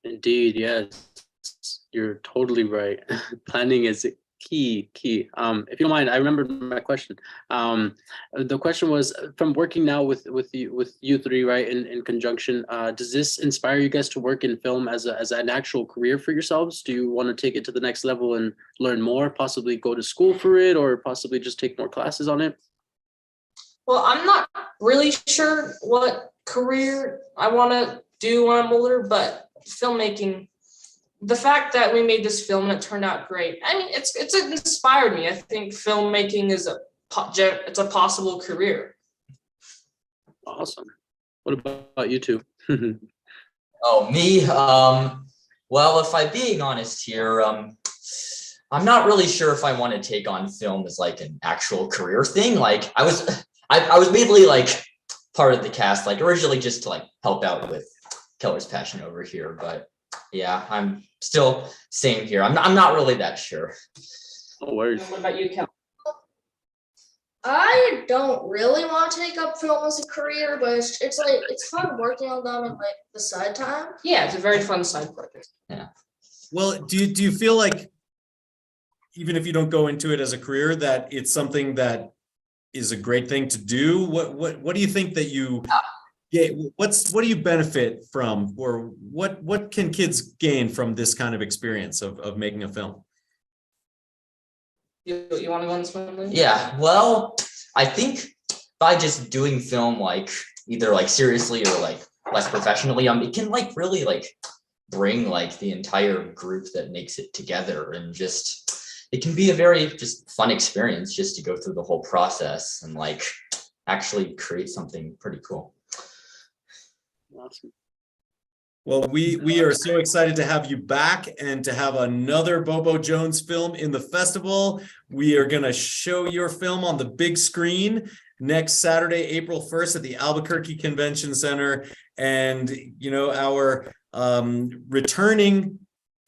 Indeed, yes, you're totally right. Planning is key. If you don't mind, I remembered my question. The question was, from working now with you three, right, in conjunction, does this inspire you guys to work in film as an actual career for yourselves? Do you want to take it to the next level and learn more, possibly go to school for it, or possibly just take more classes on it? Well, I'm not really sure what career I want to do when I'm older, but filmmaking, the fact that we made this film and it turned out great, I mean, it's inspired me. I think filmmaking is a possible career. Awesome. What about you two? Oh, me? Well, if I'm being honest here, I'm not really sure if I want to take on film as like an actual career thing. Like I was mainly like part of the cast, like originally just to like help out with Keller's passion over here, but yeah, I'm still same here. I'm not really that sure. No worries. What about you, Kelly? I don't really want to take up film as a career, but it's fun working on them in like the side time. Yeah, it's a very fun side project. Yeah. Well, do you feel like, even if you don't go into it as a career, that it's something that is a great thing to do? What do you think that you get? What do you benefit from, or what can kids gain from this kind of experience of making a film? You want to go on this one, Lee? Yeah, well, I think by just doing film like either like seriously or like less professionally, it can like really like bring like the entire group that makes it together, and just it can be a very just fun experience just to go through the whole process and like actually create something pretty cool. Awesome. Well, we are so excited to have you back and to have another Bobo Jones film in the festival. We are going to show your film on the big screen next Saturday, April 1st at the Albuquerque Convention Center. And, you know, our returning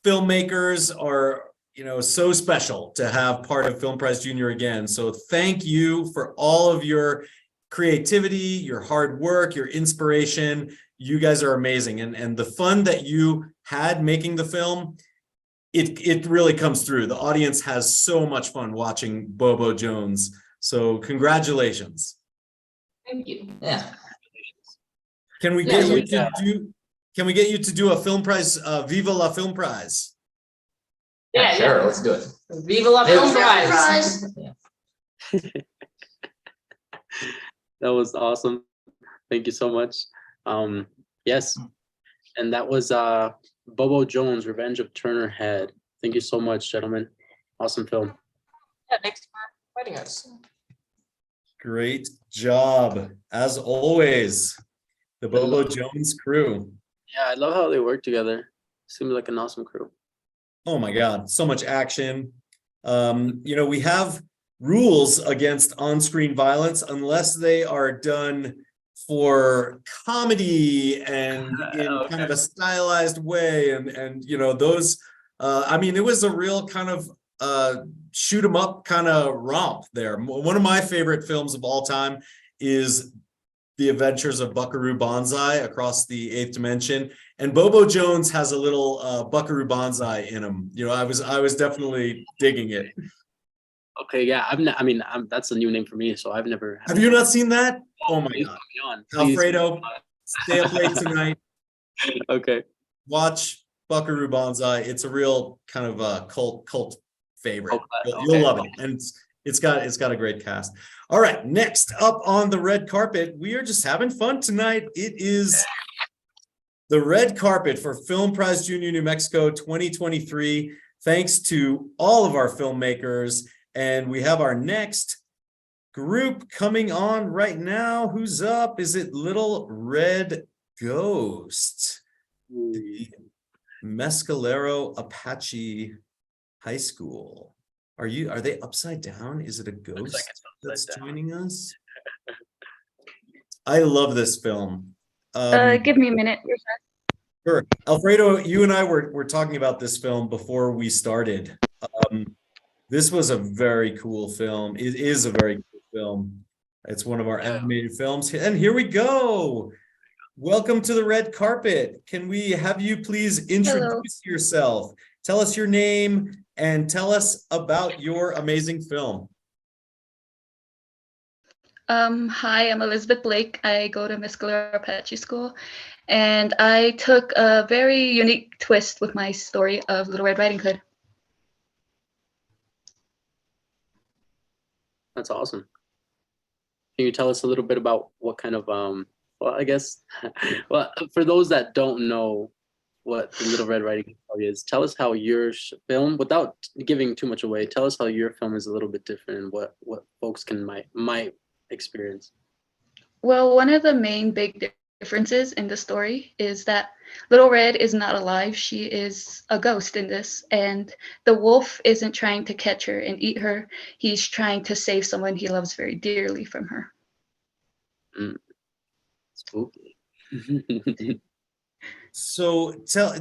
filmmakers are, you know, so special to have part of Film Prize Junior again. So thank you for all of your creativity, your hard work, your inspiration. You guys are amazing. And the fun that you had making the film, it really comes through. The audience has so much fun watching Bobo Jones. So congratulations. Thank you. Yeah. Can we get you to do, can we get you to do a Film Prize, Viva la Film Prize? Yeah, Sure, let's do it. Viva la Film Prize. That was awesome. Thank you so much. Yes, and that was Bobo Jones, Revenge of Turner Head. Thank you so much, gentlemen. Awesome film. Yeah, thanks for inviting us. Great job, as always, the Bobo Jones crew. Yeah, I love how they work together. Seems like an awesome crew. Oh my God, so much action. You know, we have rules against on-screen violence unless they are done for comedy and in kind of a stylized way. And you know, those, I mean, it was a real kind of shoot 'em up kind of romp there. One of my favorite films of all time is The Adventures of Buckaroo Banzai Across the Eighth Dimension. And Bobo Jones has a little Buckaroo Banzai in him. You know, I was definitely digging it. Okay, yeah, that's a new name for me, so I've never. Have you not seen that? Oh my Please God. put me on, please. Alfredo, stay up late tonight. Okay. Watch Buckaroo Banzai. It's a real kind of a cult favorite. You'll okay. love it. And it's got a great cast. All right, next up on the red carpet, we are just having fun tonight. It is the red carpet for Film Prize Junior New Mexico 2023. Thanks to all of our filmmakers. And we have our next group coming on right now. Who's up? Is it Little Red Ghost? The Mescalero Apache High School. Are they upside down? Is it a ghost that's joining us? I love this film. Give me a minute. Sure. Alfredo, you and I were talking about this film before we started. This was a very cool film. It is a very cool film. It's one of our animated films. And here we go. Welcome to the red carpet. Can we have you please introduce yourself? Tell us your name and tell us about your amazing film. Hi, I'm Elizabeth Blake. I go to Mescalero Apache School, and I took a very unique twist with my story of Little Red Riding Hood. That's awesome. Can you tell us a little bit about what kind of well, I guess well, for those that don't know what the Little Red Riding Hood is, tell us how your film, without giving too much away, tell us how your film is a little bit different and what folks might experience. Well, one of the main big differences in the story is that Little Red is not alive. She is a ghost in this, and the wolf isn't trying to catch her and eat her. He's trying to save someone he loves very dearly from her. Spooky. So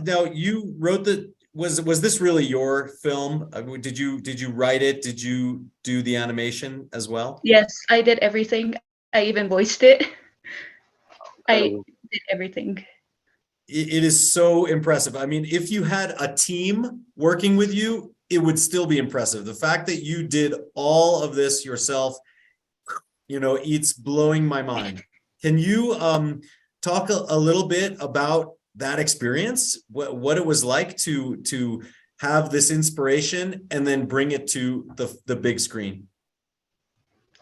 now you wrote was this really your film? Did you write it? Did you do the animation as well? Yes, I did everything. I even voiced it. I did everything. It is so impressive. I mean, if you had a team working with you, it would still be impressive. The fact that you did all of this yourself, you know, it's blowing my mind. Can you talk a little bit about that experience, what it was like to have this inspiration and then bring it to the big screen?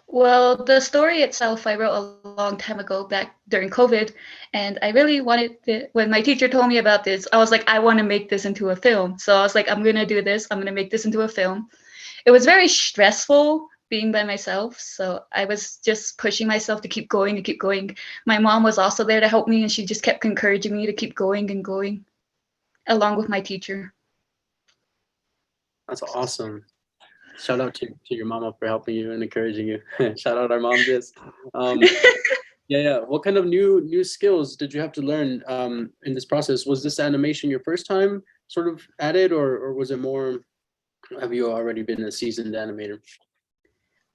Well, the story itself I wrote a long time ago back during COVID, and I really wanted to, when my teacher told me about this, I was like, I want to make this into a film. So I was like, I'm going to do this. I'm going to make this into a film. It was very stressful being by myself, so I was just pushing myself to keep going, to keep going. My mom was also there to help me, and she just kept encouraging me to keep going and going, along with my teacher. That's awesome. Shout out to your mama for helping you and encouraging you. Shout out our moms. Yes. Yeah. What kind of new skills did you have to learn in this process? Was this animation your first time sort of at it, or was it more? Have you already been a seasoned animator?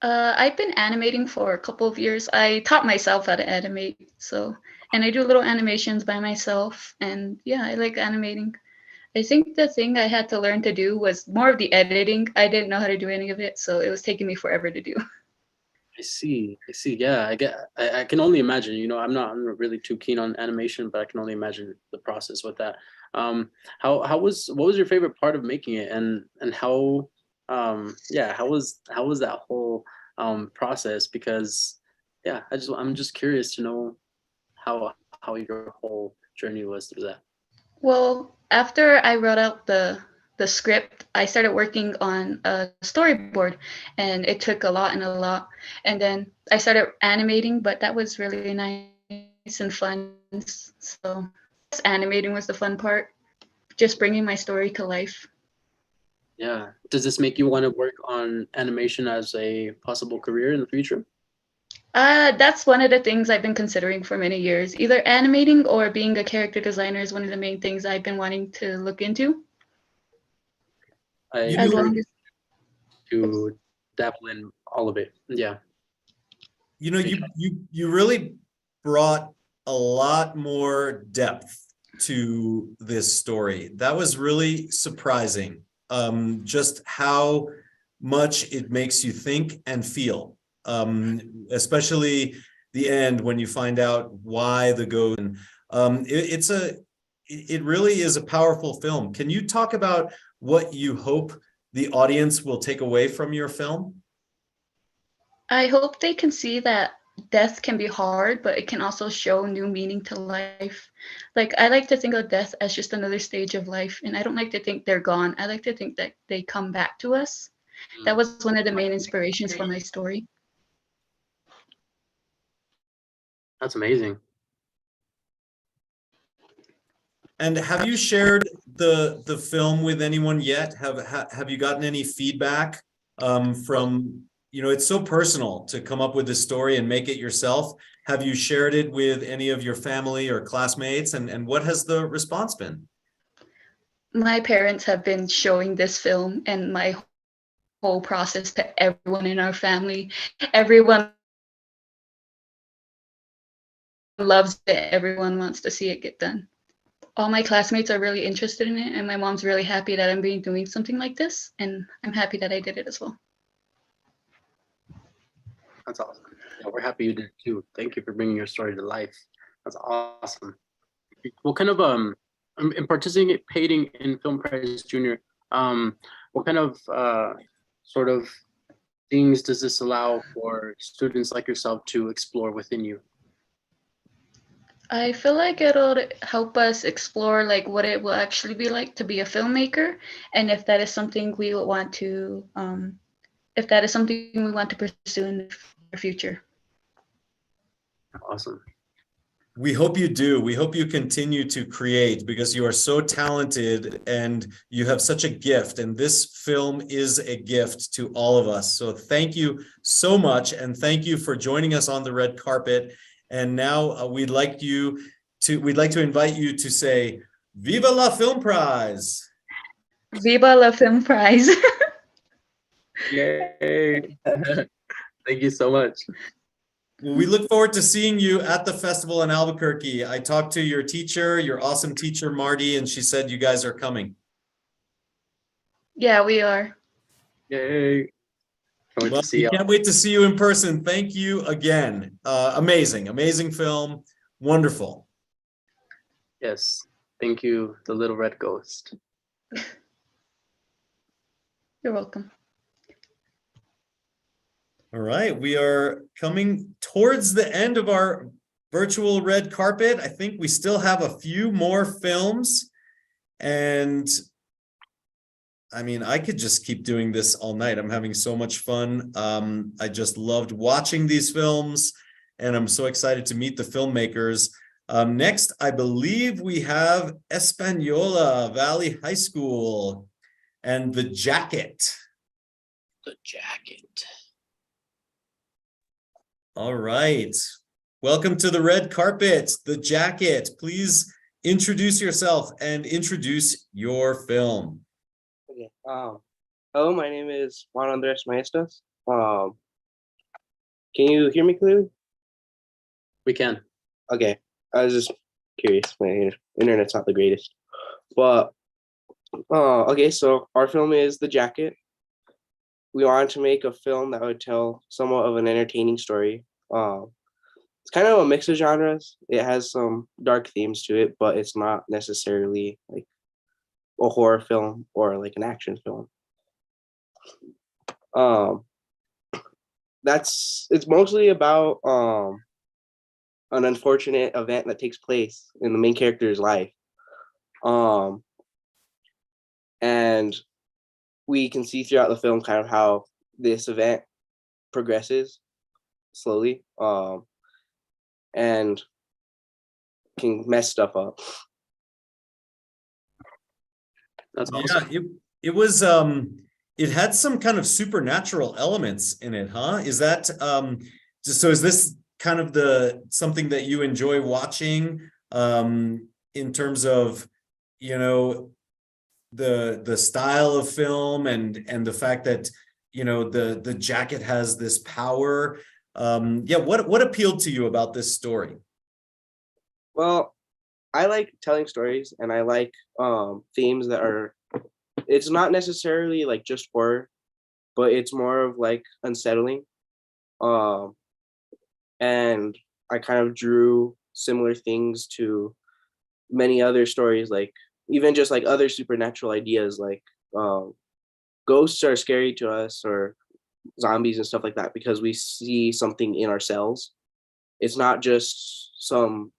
I've been animating for a couple of years. I taught myself how to animate, so, and I do little animations by myself, and yeah, I like animating. I think the thing I had to learn to do was more of the editing. I didn't know how to do any of it, so it was taking me forever to do. I see. Yeah, I can only imagine. I'm not really too keen on animation, but I can only imagine the process with that. What was your favorite part of making it, and how how was that whole process? Because yeah, I'm just curious to know how your whole journey was through that. Well, after I wrote out the script, I started working on a storyboard, and it took a lot and a lot. And then I started animating, but that was really nice and fun. So animating was the fun part, just bringing my story to life. Yeah. Does this make you want to work on animation as a possible career in the future? That's one of the things I've been considering for many years. Either animating or being a character designer is one of the main things I've been wanting to look into. As long as to dabble in all of it. Yeah. You really brought a lot more depth to this story. That was really surprising. Just how much it makes you think and feel. Especially the end when you find out why the ghost. It really is a powerful film. Can you talk about what you hope the audience will take away from your film? I hope they can see that death can be hard, but it can also show new meaning to life. Like, I like to think of death as just another stage of life, and I don't like to think they're gone. I like to think that they come back to us. That was one of the main inspirations for my story. That's amazing. And have you shared the film with anyone yet? Have you gotten any feedback from, it's so personal to come up with this story and make it yourself. Have you shared it with any of your family or classmates, and what has the response been? My parents have been showing this film and my whole process to everyone in our family. Everyone loves it. Everyone wants to see it get done. All my classmates are really interested in it, and my mom's really happy that I'm doing something like this, and I'm happy that I did it as well. That's awesome. Yeah, we're happy you did too. Thank you for bringing your story to life. That's awesome. What kind of in participating in Film Prize Junior, what kind of sort of things does this allow for students like yourself to explore within you? I feel like it'll help us explore like what it will actually be like to be a filmmaker, and if that is something we would want to pursue in the future. Awesome. We hope you do. We hope you continue to create, because you are so talented and you have such a gift, and this film is a gift to all of us. So thank you so much, and thank you for joining us on the red carpet. And now we'd like to invite you to say, Viva la Film Prize! Viva la Film Prize! Yay! Thank you so much. Well, we look forward to seeing you at the festival in Albuquerque. I talked to your teacher, your awesome teacher, Marty, and she said you guys are coming. Yeah, we are. Yay! Well, we can't wait to see you in person. Thank you again. Amazing film. Wonderful. Yes. Thank you, the little red ghost. You're welcome. All right, we are coming towards the end of our virtual red carpet. I think we still have a few more films, and I mean, I could just keep doing this all night. I'm having so much fun. I just loved watching these films, and I'm so excited to meet the filmmakers. Next, I believe we have Española Valley High School and The Jacket. The Jacket. All right. Welcome to the red carpet, The Jacket. Please introduce yourself and introduce your film. Okay. Hello, my name is Juan Andres Maestas. Can you hear me clearly? We can. Okay. I was just curious. My internet's not the greatest. But okay, so our film is The Jacket. We wanted to make a film that would tell somewhat of an entertaining story. It's kind of a mix of genres. It has some dark themes to it, but it's not necessarily like a horror film or like an action film. It's mostly about an unfortunate event that takes place in the main character's life. And we can see throughout the film kind of how this event progresses slowly, and can mess stuff up. That's awesome. Yeah, it was it had some kind of supernatural elements in it, huh? Is that so is this kind of something that you enjoy watching in terms of, you know, the style of film and the fact that, you know, the jacket has this power? Yeah, what appealed to you about this story? Well, I like telling stories, and I like themes that are, it's not necessarily like just horror, but it's more of like unsettling. And I kind of drew similar things to many other stories, like even just like other supernatural ideas, like ghosts are scary to us, or zombies and stuff like that, because we see something in ourselves. It's not just some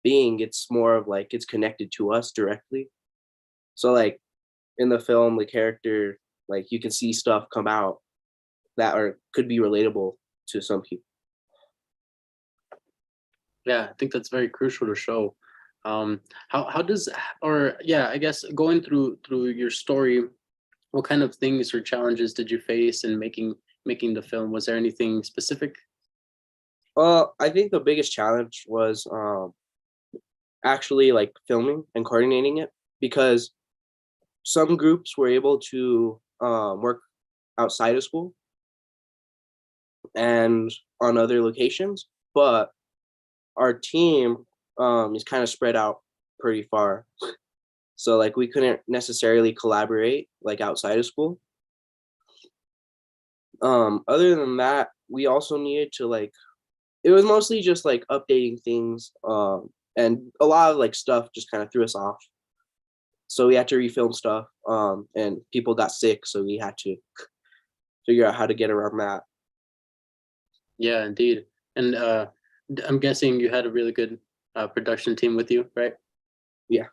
being, it's more of like it's connected to us directly. So like in the film, the character, like you can see stuff come out that could be relatable to some people. Yeah, I think that's very crucial to show. How does, or yeah, I guess going through your story, what kind of things or challenges did you face in making the film? Was there anything specific? Well, I think the biggest challenge was actually like filming and coordinating it, because some groups were able to work outside of school and on other locations, but our team is kind of spread out pretty far. So like we couldn't necessarily collaborate like outside of school. Other than that, we also needed to like, it was mostly just like updating things, and a lot of like stuff just kind of threw us off. So we had to refilm stuff, and people got sick, so we had to figure out how to get around that. Yeah, indeed. And I'm guessing you had a really good production team with you, right? Yeah.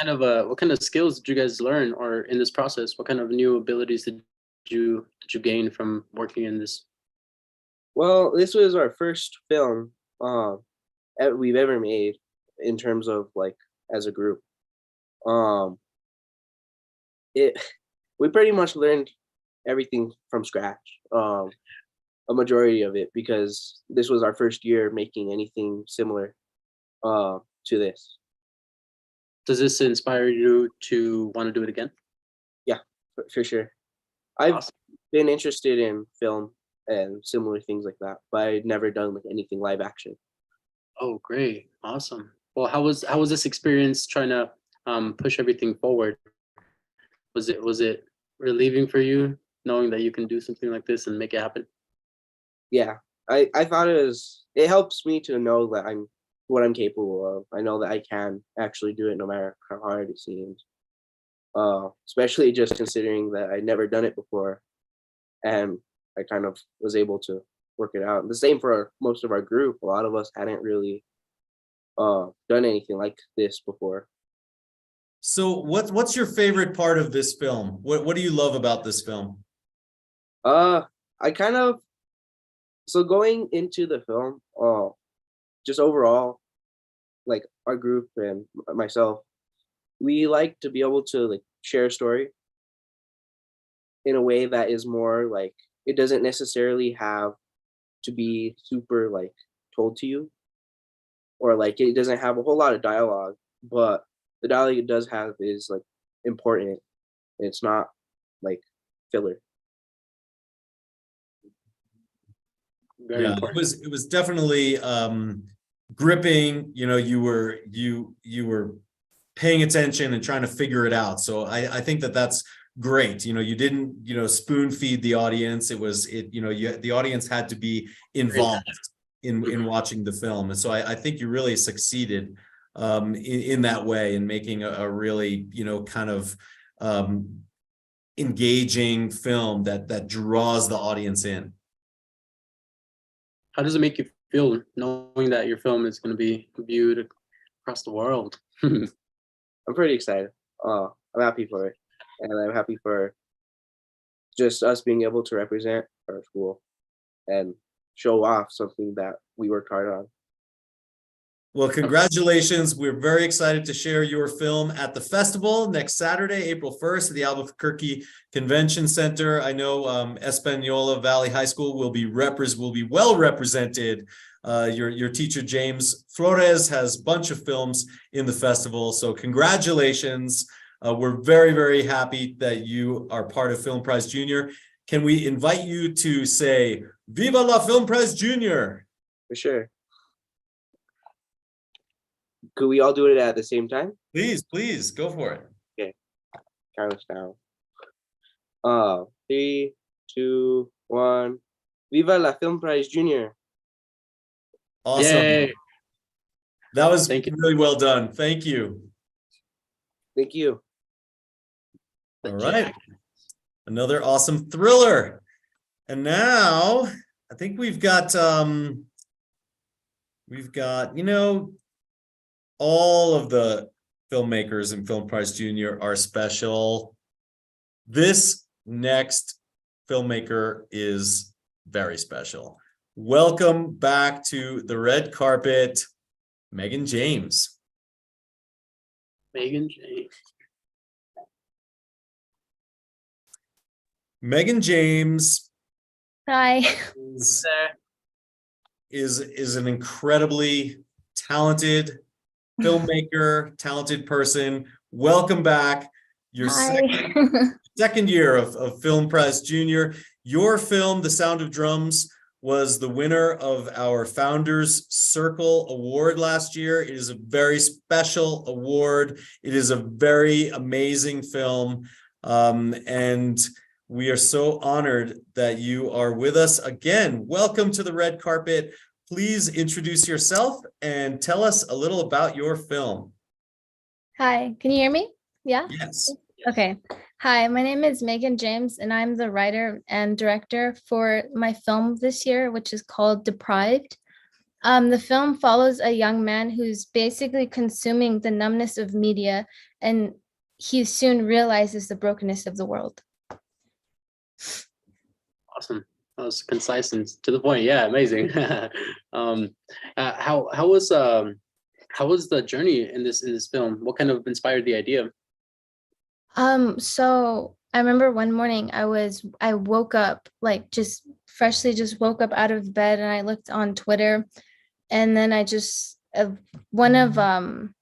What kind of skills did you guys learn, or in this process, what kind of new abilities did you gain from working in this? Well, this was our first film we've ever made in terms of like as a group. We pretty much learned everything from scratch, a majority of it, because this was our first year making anything similar to this. Does this inspire you to want to do it again? Yeah, for sure. I've been interested in film and similar things like that, but I'd never done like anything live action. Oh, great. Awesome. Well, how was this experience trying to push everything forward? Was it relieving for you knowing that you can do something like this and make it happen? Yeah, I thought it helps me to know that I'm what I'm capable of. I know that I can actually do it no matter how hard it seems. Especially just considering that I'd never done it before. And I kind of was able to work it out. The same for most of our group. A lot of us hadn't really done anything like this before. So what's your favorite part of this film? What do you love about this film? I kind of, so going into the film, just overall, like our group and myself, we like to be able to like share a story in a way that is more like, it doesn't necessarily have to be super like told to you, or like it doesn't have a whole lot of dialogue, but the dialogue it does have is like important. It's not like filler. Very important. It was definitely gripping. You know, you were paying attention and trying to figure it out. So I think that's great. You know, you didn't, you know, spoon feed the audience. The audience had to be involved in watching the film. And so I think you really succeeded in that way, in making a really, you know, kind of engaging film that draws the audience in. How does it make you feel knowing that your film is going to be viewed across the world? I'm pretty excited. I'm happy for it. And I'm happy for just us being able to represent our school and show off something that we worked hard on. Well, congratulations. We're very excited to share your film at the festival next Saturday, April 1st at the Albuquerque Convention Center. I know Espanola Valley High School will be well represented. Your teacher, James Flores, has a bunch of films in the festival. So congratulations. We're very, very happy that you are part of Film Prize Junior. Can we invite you to say, Viva la Film Prize Junior? For sure. Could we all do it at the same time? Please, go for it. Okay, count us down. 3, 2, 1. Viva la Film Prize Junior. Awesome. Yay. That was really well done. Thank you. Thank you. All right. Another awesome thriller. And now I think we've got, you know, all of the filmmakers in Film Prize Junior are special. This next filmmaker is very special. Welcome back to the red carpet, Megan James. Megan James. Megan James Hi. is an incredibly talented filmmaker, talented person. Welcome back. Your second year of Film Prize Junior. Your film, The Sound of Drums, was the winner of our Founders Circle Award last year. It is a very special award. It is a very amazing film. And we are so honored that you are with us again. Welcome to the red carpet. Please introduce yourself and tell us a little about your film. Hi, can you hear me? Yeah? Yes. Okay. Hi, my name is Megan James, and I'm the writer and director for my film this year, which is called Deprived. The film follows a young man who's basically consuming the numbness of media, and he soon realizes the brokenness of the world. Awesome. That was concise and to the point. Yeah, amazing. How was the journey in this film? What kind of inspired the idea? So I remember one morning I woke up, like just freshly woke up out of bed, and I looked on Twitter, and then I just one of an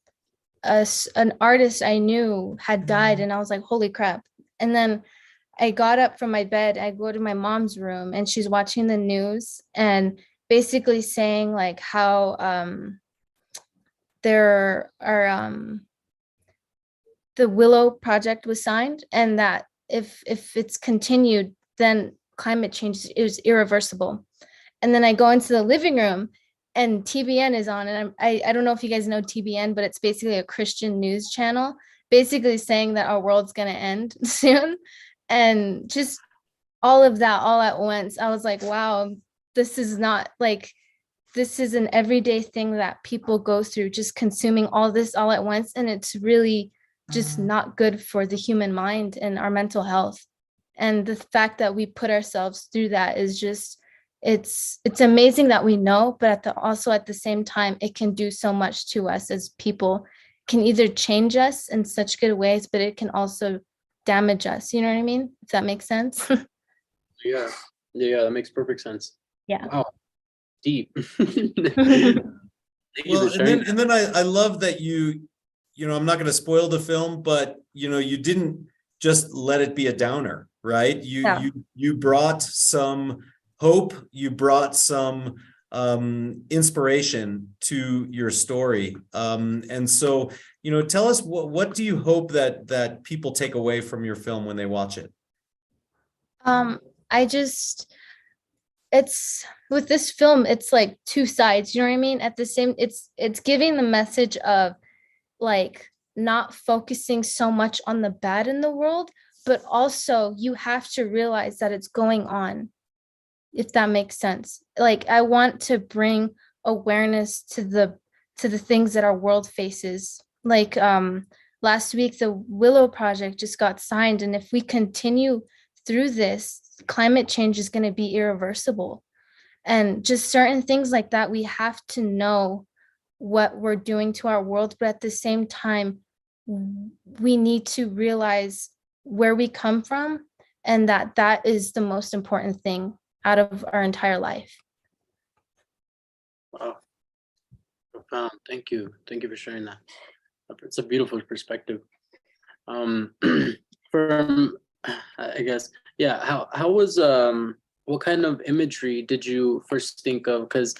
artist I knew had died, and I was like, holy crap. And then I got up from my bed, I go to my mom's room, and she's watching the news and basically saying like how there are the Willow project was signed, and that if it's continued, then climate change is irreversible. And then I go into the living room and TBN is on, and I don't know if you guys know TBN, but it's basically a Christian news channel, basically saying that our world's going to end soon. And just all of that all at once, I was like, wow, this is not like, this is an everyday thing that people go through, just consuming all this all at once. And it's really just not good for the human mind and our mental health. And the fact that we put ourselves through that is just, it's amazing that we know, but also at the same time, it can do so much to us as people. Can either change us in such good ways, but it can also damage us. You know what I mean? If that makes sense. Yeah. Yeah, that makes perfect sense. Yeah. Wow. Deep. Thank you Well, for sharing. and then I love that you know, I'm not going to spoil the film, but you know, you didn't just let it be a downer, right? You brought some hope, you brought some inspiration to your story. And so, you know, tell us what do you hope that people take away from your film when they watch it? I just, it's with this film, it's like two sides, you know what I mean? At the same, it's giving the message of like not focusing so much on the bad in the world, but also you have to realize that it's going on, if that makes sense. Like I want to bring awareness to the things that our world faces. Like last week the Willow project just got signed, and if we continue through this, climate change is going to be irreversible. And just certain things like that, we have to know what we're doing to our world, but at the same time, we need to realize where we come from, and that is the most important thing out of our entire life. Wow. Profound. Thank you. Thank you for sharing that. It's a beautiful perspective. From, I guess, yeah, how was what kind of imagery did you first think of? Because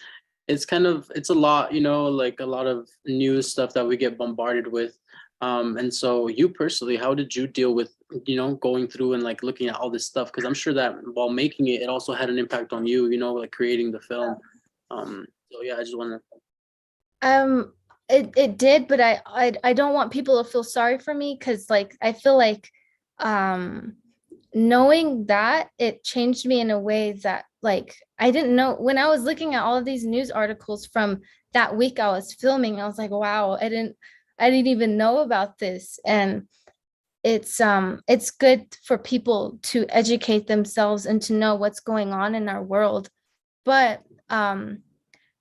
it's a lot, you know, like a lot of news stuff that we get bombarded with. And so you personally, how did you deal with, you know, going through and like looking at all this stuff? Because I'm sure that while making it, it also had an impact on you, you know, like creating the film. So yeah, I just want to. It did, but I don't want people to feel sorry for me, because like I feel like knowing that, it changed me in a way that like I didn't know. When I was looking at all of these news articles from that week I was filming, I was like, wow, I didn't even know about this. And it's good for people to educate themselves and to know what's going on in our world. But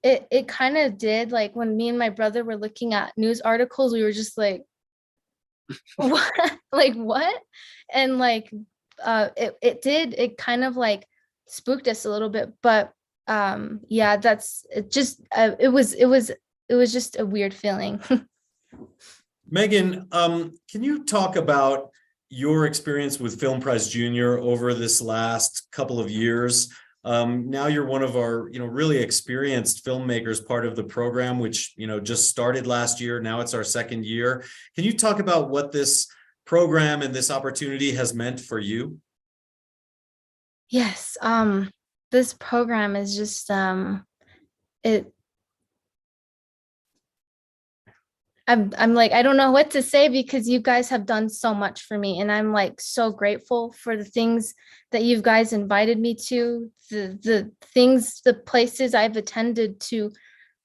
it kind of did, like when me and my brother were looking at news articles, we were just like, what? Like what? And like it kind of like spooked us a little bit. But yeah, that's it. Just it was just a weird feeling. Megan, can you talk about your experience with Film Prize Junior over this last couple of years? Now you're one of our, you know, really experienced filmmakers, part of the program, which, you know, just started last year. Now it's our second year. Can you talk about what this program and this opportunity has meant for you? Yes, this program is just I'm like, I don't know what to say, because you guys have done so much for me, and I'm like so grateful for the things that you guys invited me to, the places I've attended to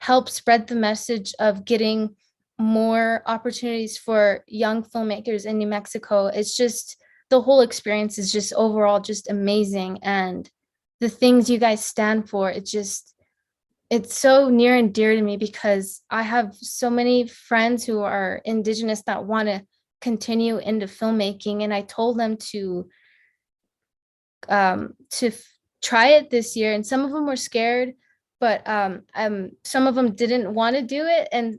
help spread the message of getting more opportunities for young filmmakers in New Mexico. It's just, the whole experience is just overall just amazing. And the things you guys stand for, it's so near and dear to me, because I have so many friends who are Indigenous that want to continue into filmmaking. And I told them to try it this year, and some of them were scared, but some of them didn't want to do it. And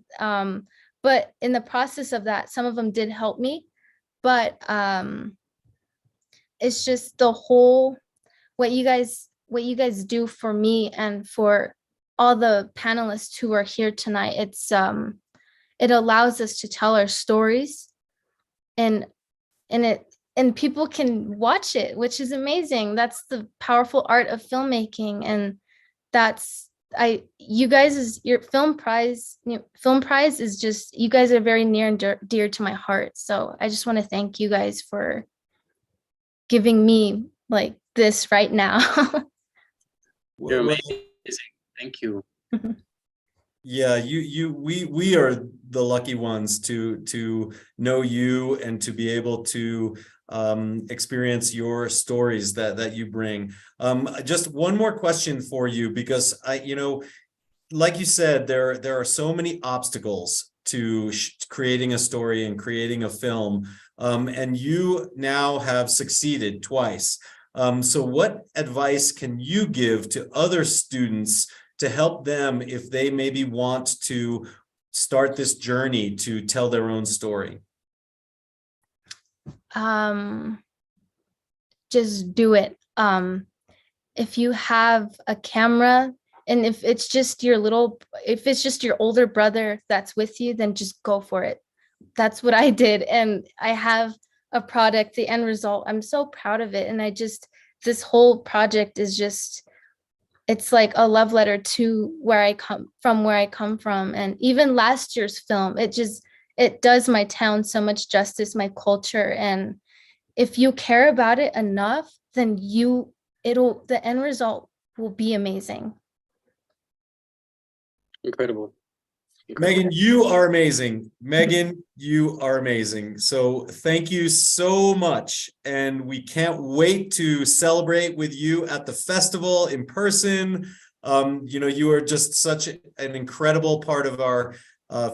but in the process of that, some of them did help me. But it's just the whole, what you guys do for me and for all the panelists who are here tonight. It allows us to tell our stories, and people can watch it, which is amazing. That's the powerful art of filmmaking. And that's, you guys, your film prize is just, you guys are very near and dear to my heart. So I just want to thank you guys for giving me like this right now. You're amazing. Thank you. Yeah, we are the lucky ones to know you and to be able to experience your stories that you bring. Just one more question for you, because like you said, there are so many obstacles to creating a story and creating a film, and you now have succeeded twice. So what advice can you give to other students to help them if they maybe want to start this journey to tell their own story? Just do it. If you have a camera, and if it's just your older brother that's with you, then just go for it. That's what I did. And I have a product, the end result. I'm so proud of it. And this whole project is it's like a love letter to where I come from. And even last year's film, it does my town so much justice, my culture. And if you care about it enough, then the end result will be amazing. Incredible. Megan, you are amazing. Megan, you are amazing. So thank you so much. And we can't wait to celebrate with you at the festival in person. You are just such an incredible part of our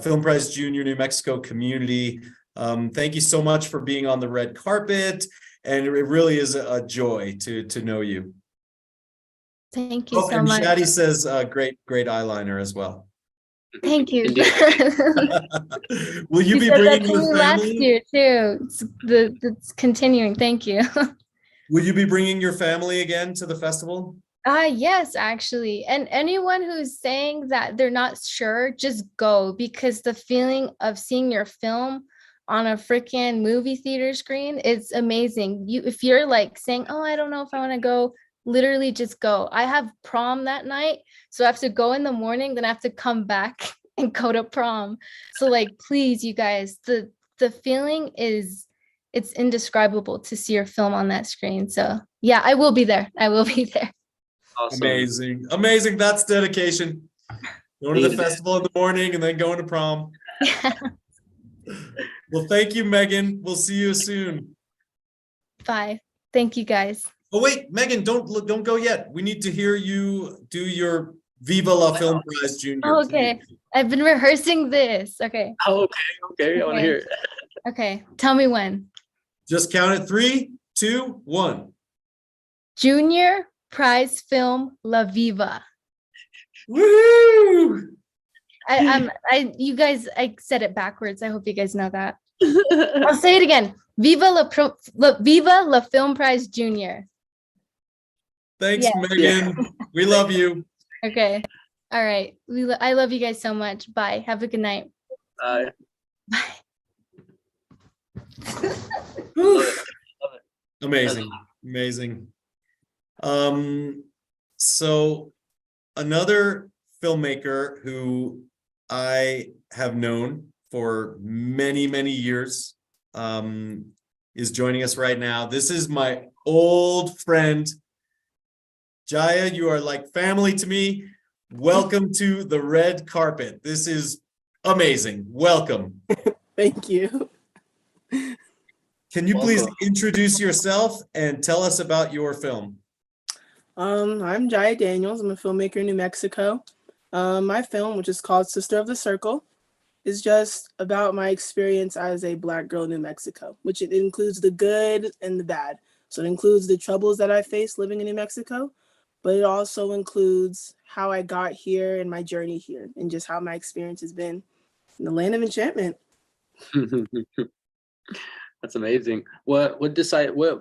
Film Prize Junior New Mexico community. Thank you so much for being on the red carpet. And it really is a joy to know you. Thank you so and much. Shadi says great eyeliner as well. Thank you. Will you be said that bringing to your me last family? year too. It's continuing. Thank you. Will you be bringing your family again to the festival? Yes, actually. And anyone who's saying that they're not sure, just go, because the feeling of seeing your film on a freaking movie theater screen is amazing. If you're like saying, oh, I don't know if I want to go, literally just go. I have prom that night, so I have to go in the morning, then I have to come back and go to prom. So like, please, you guys, the feeling it's indescribable to see your film on that screen. So yeah, I will be there. Awesome. Amazing. That's dedication. Going to the festival in the morning and then going to prom. Well, thank you, Megan. We'll see you soon. Bye. Thank you, guys. Oh wait, Megan, don't go yet. We need to hear you do your Viva la Film Prize Junior. Oh, okay. I've been rehearsing this. Okay. Oh, okay. I want to hear it. Okay. Tell me when. Just count it. 3, 2, 1. Junior Prize Film La Viva. Woo! You guys, I said it backwards. I hope you guys know that. I'll say it again. Viva la Film Prize Junior. Thanks, Megan. We love you. Okay. All right. I love you guys so much. Bye. Have a good night. Bye. Bye. Love it. Amazing. So another filmmaker who I have known for many years is joining us right now. This is my old friend, Jaya. You are like family to me. Welcome to the red carpet. This is amazing. Welcome. Thank you. Can you please introduce yourself and tell us about your film? I'm Jaya Daniels. I'm a filmmaker in New Mexico. My film, which is called Sister of the Circle, is just about my experience as a Black girl in New Mexico, which it includes the good and the bad. So it includes the troubles that I faced living in New Mexico, but it also includes how I got here and my journey here and just how my experience has been in the land of enchantment. That's amazing. What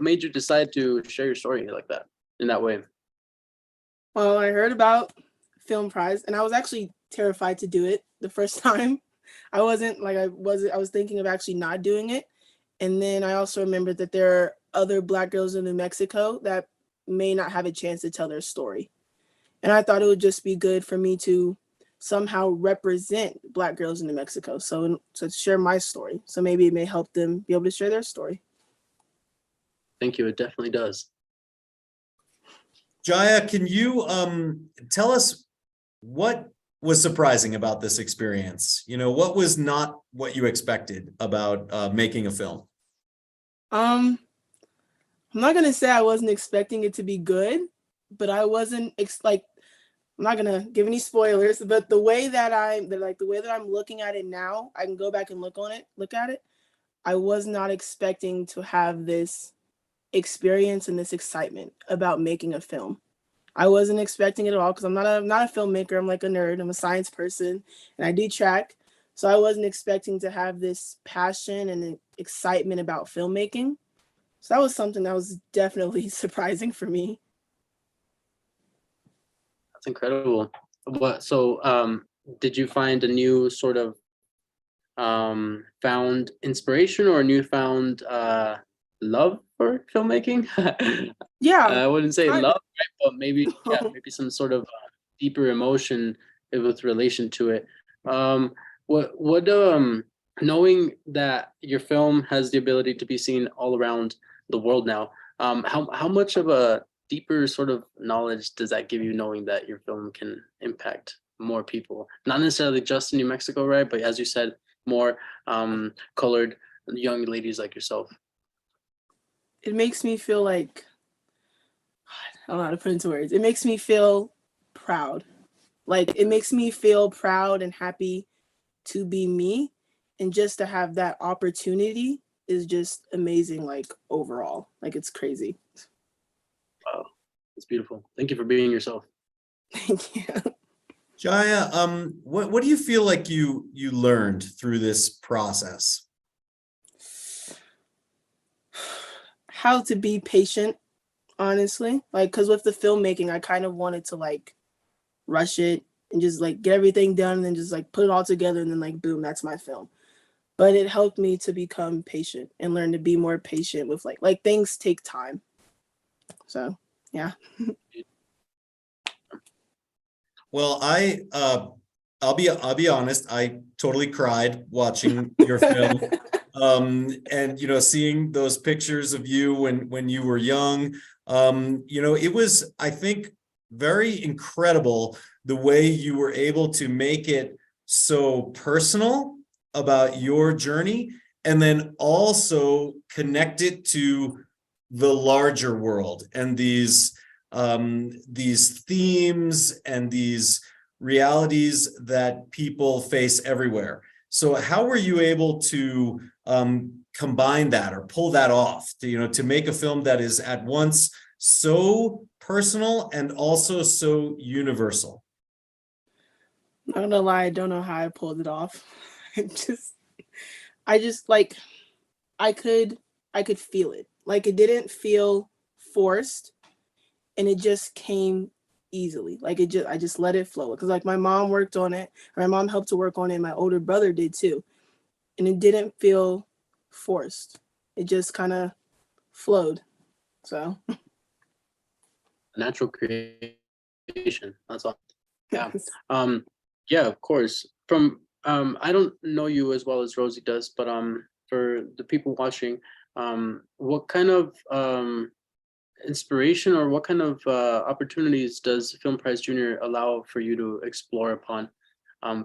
made you decide to share your story like that, in that way? Well, I heard about Film Prize and I was actually terrified to do it the first time. I was thinking of actually not doing it. And then I also remembered that there are other Black girls in New Mexico that may not have a chance to tell their story. And I thought it would just be good for me to somehow represent Black girls in New Mexico. So to share my story. So maybe it may help them be able to share their story. Thank you. It definitely does. Jaya, can you tell us what was surprising about this experience? You know, what was not what you expected about making a film? I'm not gonna say I wasn't expecting it to be good, but I wasn't like, I'm not gonna give any spoilers, but the way that I'm looking at it now, I can go back and look at it. I was not expecting to have this experience and this excitement about making a film. I wasn't expecting it at all because I'm not a filmmaker. I'm like a nerd. I'm a science person and I do track. So I wasn't expecting to have this passion and excitement about filmmaking. So that was something that was definitely surprising for me. That's incredible. Did you find a new sort of found inspiration or a newfound love for filmmaking? Yeah. I wouldn't say love, right? But maybe maybe some sort of deeper emotion with relation to it. What knowing that your film has the ability to be seen all around the world now, how much of a deeper sort of knowledge does that give you, knowing that your film can impact more people, not necessarily just in New Mexico, right? But as you said, more colored young ladies like yourself. It makes me feel like, I don't know how to put into words. It makes me feel proud. Like it makes me feel proud and happy to be me. And just to have that opportunity is just amazing, like overall. Like it's crazy. Wow. It's beautiful. Thank you for being yourself. Thank you. Jaya, what do you feel like you learned through this process? How to be patient, honestly. Like, because with the filmmaking, I kind of wanted to like rush it and just like get everything done and then just like put it all together and then like boom, that's my film. But it helped me to become patient and learn to be more patient with like things take time. So yeah. Well, I'll be honest, I totally cried watching your film. And you know, seeing those pictures of you when you were young, you know, it was, I think, very incredible the way you were able to make it so personal about your journey and then also connect it to the larger world and these themes and these realities that people face everywhere. So how were you able to combine that or pull that off to, you know, to make a film that is at once so personal and also so universal? I'm not gonna lie, I don't know how I pulled it off. I just like, I could feel it. Like it didn't feel forced and it just came easily. Like I just let it flow. Cause like my mom worked on it, my mom helped to work on it, and my older brother did too. And it didn't feel forced. It just kind of flowed. So Natural creation. That's all. Yeah. Yeah, of course. From I don't know you as well as Rosie does, but for the people watching, what kind of inspiration or what kind of opportunities does Film Prize Junior allow for you to explore upon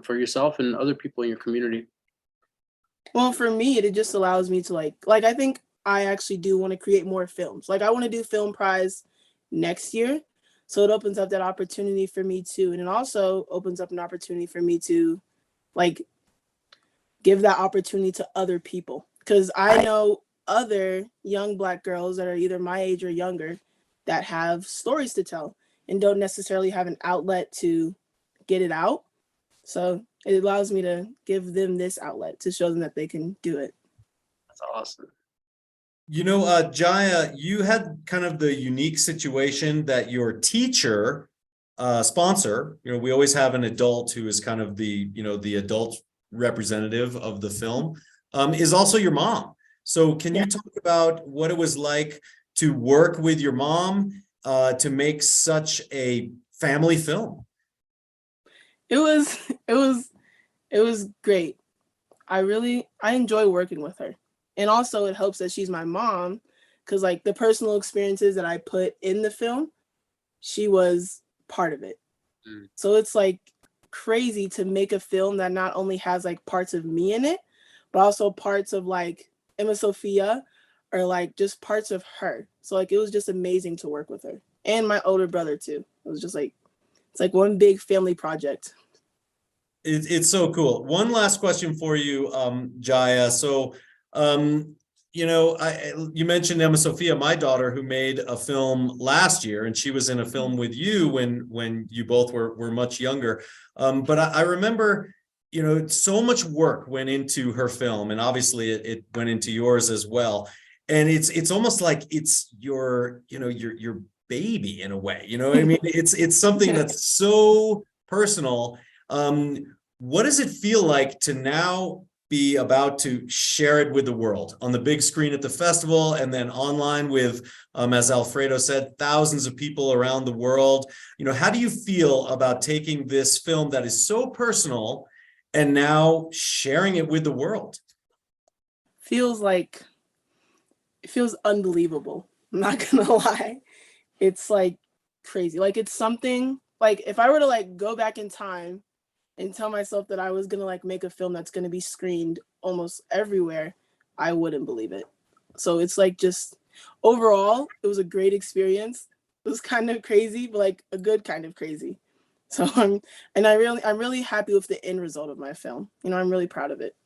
for yourself and other people in your community? well, for me, it just allows me to like I think I actually do want to create more films. Like I want to do Film Prize next year. So it opens up that opportunity for me too. And it also opens up an opportunity for me to like give that opportunity to other people. Because I know other young Black girls that are either my age or younger that have stories to tell and don't necessarily have an outlet to get it out. So it allows me to give them this outlet to show them that they can do it. That's awesome. You know, Jaya, you had kind of the unique situation that your teacher, sponsor, you know, we always have an adult who is kind of the, you know, the adult representative of the film, is also your mom. So can you talk about what it was like to work with your mom to make such a family film? It was great. I enjoy working with her. And also it helps that she's my mom because like the personal experiences that I put in the film she was part of it. So it's like crazy to make a film that not only has like parts of me in it, but also parts of like Emma Sophia, or like just parts of her. So like it was just amazing to work with her and my older brother too. It was just like, it's like one big family project. It's so cool. One last question for you, Jaya. So, you know, you mentioned Emma Sophia, my daughter, who made a film last year, and she was in a film with you when you both were much younger. But I remember, you know, so much work went into her film, and obviously it went into yours as well. And it's almost like it's your, you know, your baby in a way. You know what I mean? It's something that's so personal. What does it feel like to now be about to share it with the world on the big screen at the festival, and then online with, as Alfredo said, thousands of people around the world? You know, how do you feel about taking this film that is so personal and now sharing it with the world? It feels unbelievable. I'm not gonna lie. It's like crazy. Like it's something, like if I were to like go back in time and tell myself that I was gonna like make a film that's gonna be screened almost everywhere, I wouldn't believe it. So it's like, just overall, it was a great experience. It was kind of crazy, but like a good kind of crazy. So I'm really happy with the end result of my film. You know, I'm really proud of it.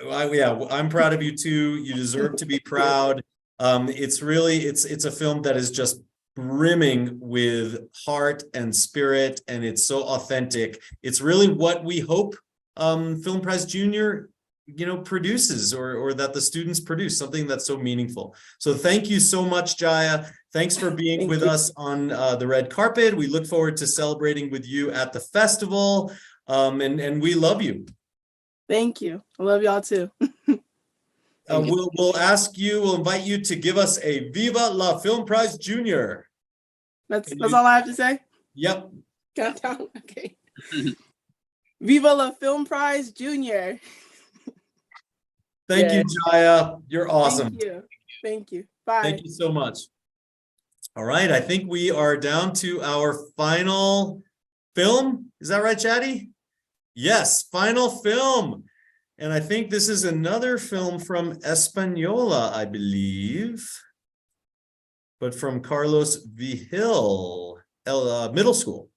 I'm proud of you too. You deserve to be proud. It's a film that is just brimming with heart and spirit, and it's so authentic. It's really what we hope Film Prize Junior, you know, produces, or that the students produce, something that's so meaningful. So thank you so much, Jaya. Thanks for being with us on the red carpet. We look forward to celebrating with you at the festival, and we love you. Thank you. I love y'all too. We'll invite you to give us a Viva la Film Prize Junior. That's all I have to say? Yep. Countdown. Okay. Viva la Film Prize Junior. Thank you, Jaya. You're awesome. Thank you. Bye. Thank you so much. All right. I think we are down to our final film. Is that right, Chatty? Yes, final film. And I think this is another film from Española, I believe, but from Carlos Vigil, middle school.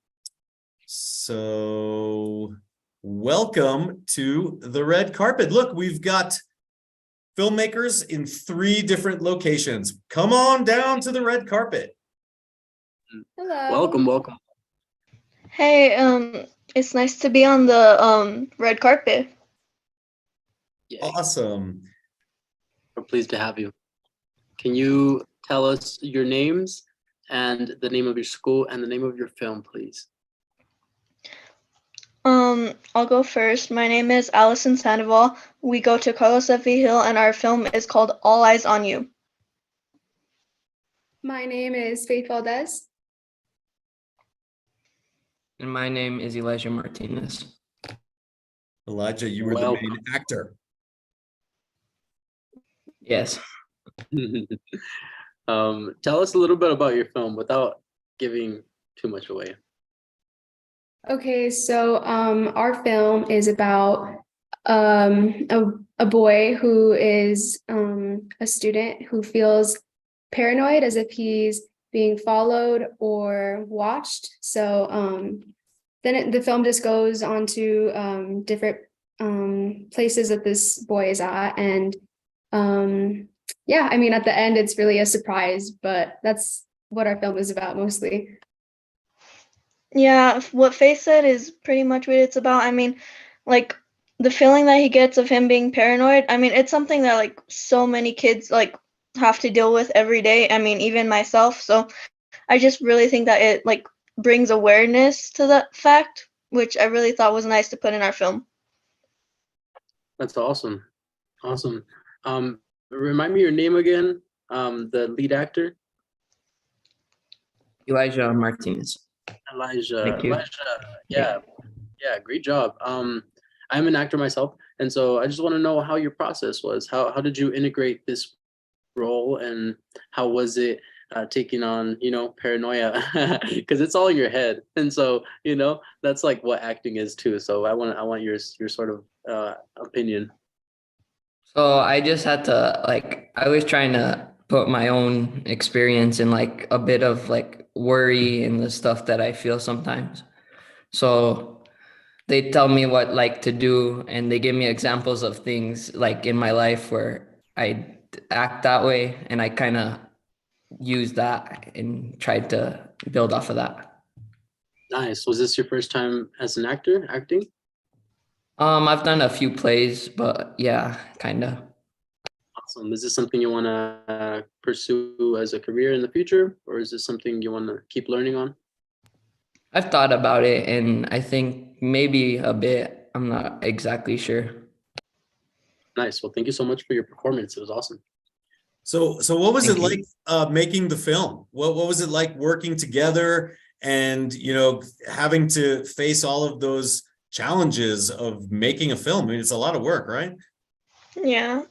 So welcome to the red carpet. Look, we've got filmmakers in 3 different locations. Come on down to the red carpet. Hello. Welcome. Hey, it's nice to be on the red carpet. Awesome. We're pleased to have you. Can you tell us your names and the name of your school and the name of your film, please? I'll go first. My name is Allison Sandoval. We go to Carlos F. Hill, and our film is called All Eyes on You. My name is Faith Valdez. And my name is Elijah Martinez. Elijah, you were the main actor. Yes. Tell us a little bit about your film without giving too much away. Okay, so our film is about a boy who is a student who feels paranoid, as if he's being followed or watched. So then the film just goes on to different places that this boy is at, and yeah, I mean, at the end it's really a surprise, but that's what our film is about mostly. Yeah, what Faith said is pretty much what it's about. I mean, like, the feeling that he gets of him being paranoid, I mean, it's something that like so many kids like have to deal with every day. I mean, even myself. So I just really think that it like brings awareness to that fact, which I really thought was nice to put in our film. That's awesome. Awesome. Remind me your name again, the lead actor. Elijah Martinez. Elijah. Thank you. Yeah, great job. I'm an actor myself, and so I just want to know how your process was. How did you integrate this role, and how was it taking on, paranoia because it's all in your head. And so, that's like what acting is too. So I want your sort of opinion. So I just had to I was trying to put my own experience in like a bit of like worry and the stuff that I feel sometimes. So they tell me what like to do, and they give me examples of things like in my life where I act that way, and I kind of use that and tried to build off of that. Nice. Was this your first time as an actor acting? I've done a few plays, but yeah, kind of. Awesome. Is this something you want to pursue as a career in the future, or is this something you want to keep learning on? I've thought about it, and I think maybe a bit. I'm not exactly sure. Nice. Well, thank you so much for your performance. It was awesome. So what was Thank it you. like making the film? What was it like working together and having to face all of those challenges of making a film? I mean, it's a lot of work, right? Yeah.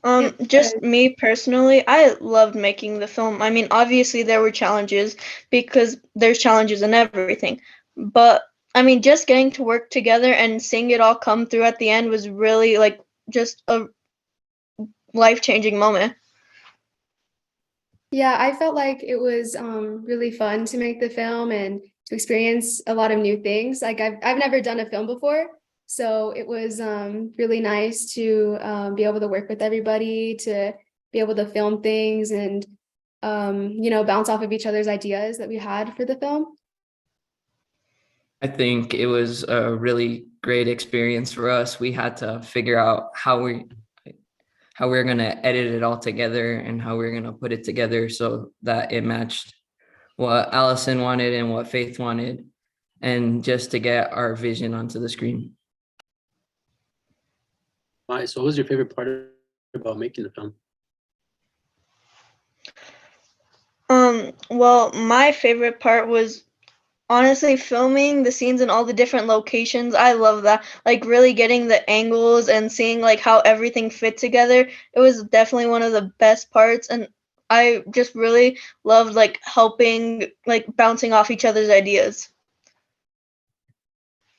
Just me personally, I loved making the film. I mean, obviously there were challenges because there's challenges in everything. But I mean, just getting to work together and seeing it all come through at the end was really like just a life-changing moment. Yeah, I felt like it was really fun to make the film and to experience a lot of new things. Like I've never done a film before, so it was really nice to be able to work with everybody, to be able to film things and bounce off of each other's ideas that we had for the film. I think it was a really great experience for us. We had to figure out how we're going to edit it all together and how we're going to put it together so that it matched what Allison wanted and what Faith wanted, and just to get our vision onto the screen. All right. So what was your favorite part about making the film? Well, my favorite part was honestly filming the scenes in all the different locations. I love that. Like really getting the angles and seeing like how everything fit together. It was definitely one of the best parts, and I just really loved like helping, like bouncing off each other's ideas.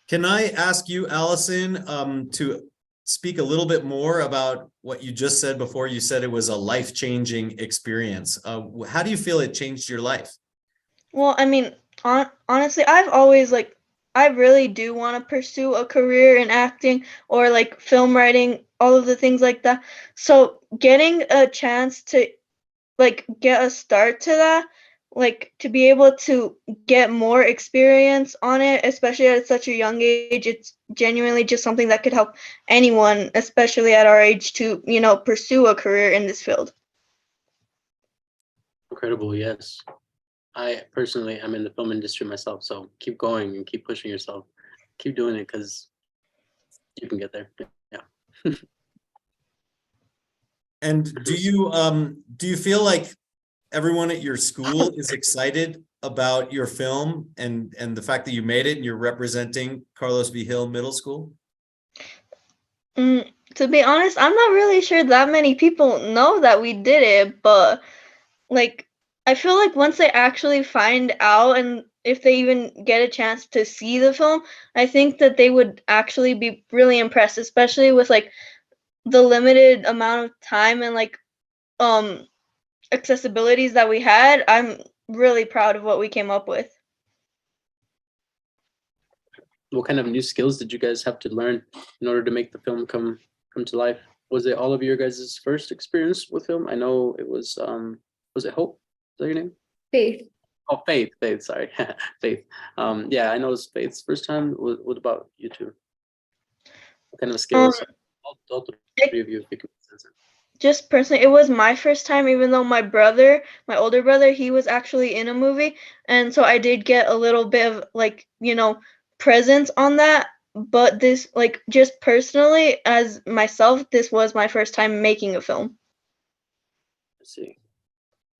Can I ask you, Allison, to speak a little bit more about what you just said before? You said it was a life-changing experience. How do you feel it changed your life? Well, I mean, honestly, I've always like, I really do want to pursue a career in acting or like film writing, all of the things like that. So getting a chance to like get a start to that, like to be able to get more experience on it, especially at such a young age, it's genuinely just something that could help anyone, especially at our age, to, pursue a career in this field. Incredible. Yes. I personally am in the film industry myself, so keep going and keep pushing yourself. Keep doing it because you can get there. Yeah. And do you feel like everyone at your school is excited about your film and the fact that you made it and you're representing Carlos B. Hill Middle School? To be honest, I'm not really sure that many people know that we did it, but like I feel like once they actually find out and if they even get a chance to see the film, I think that they would actually be really impressed, especially with like the limited amount of time and like accessibilities that we had. I'm really proud of what we came up with. What kind of new skills did you guys have to learn in order to make the film come to life? Was it all of your guys' first experience with film? I know it was it Hope? Is that your name? Faith. Oh, Faith, sorry. Faith. Yeah, I know it's Faith's first time. What about you two? What kind of skills? All three of you, if you can sense it. Just personally, it was my first time, even though my older brother, he was actually in a movie. And so I did get a little bit of like, presence on that. But this, like, just personally, as myself, this was my first time making a film. I see.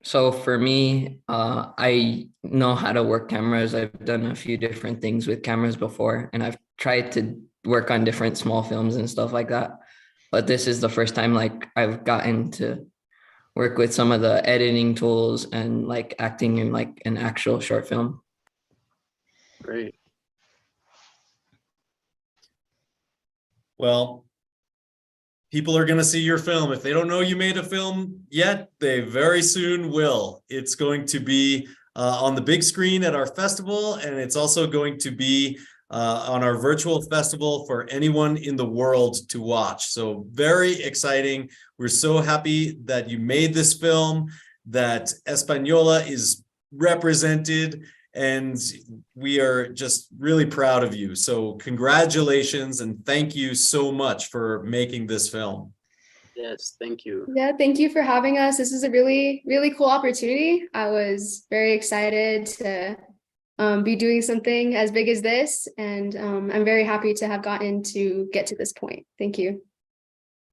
So for me, I know how to work cameras. I've done a few different things with cameras before, and I've tried to work on different small films and stuff like that. But this is the first time like I've gotten to work with some of the editing tools and like acting in like an actual short film. Great. Well, people are going to see your film. If they don't know you made a film yet, they very soon will. It's going to be on the big screen at our festival, and it's also going to be on our virtual festival for anyone in the world to watch. So very exciting. We're so happy that you made this film, that Española is represented, and we are just really proud of you. So congratulations and thank you so much for making this film. Yes, thank you. Yeah, thank you for having us. This is a really, really cool opportunity. I was very excited to be doing something as big as this, and I'm very happy to have gotten to get to this point. Thank you.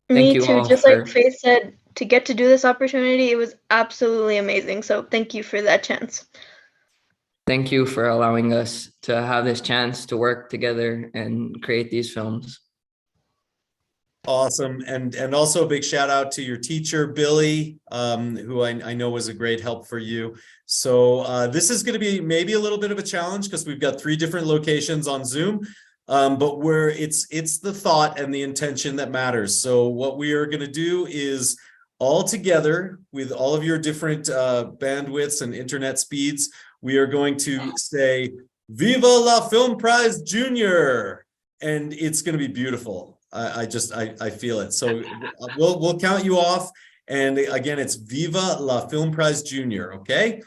Thank Me you too. all Just for- like Faith said, to get to do this opportunity, it was absolutely amazing. So thank you for that chance. Thank you for allowing us to have this chance to work together and create these films. Awesome. And also a big shout out to your teacher, Billy, who I know was a great help for you. So this is going to be maybe a little bit of a challenge because we've got 3 different locations on Zoom, but where it's the thought and the intention that matters. So what we are going to do is all together with all of your different bandwidths and internet speeds, we are going to say, Viva la Film Prize Junior! And it's going to be beautiful. I feel it. So we'll count you off. And again, it's Viva la Film Prize Junior. Okay.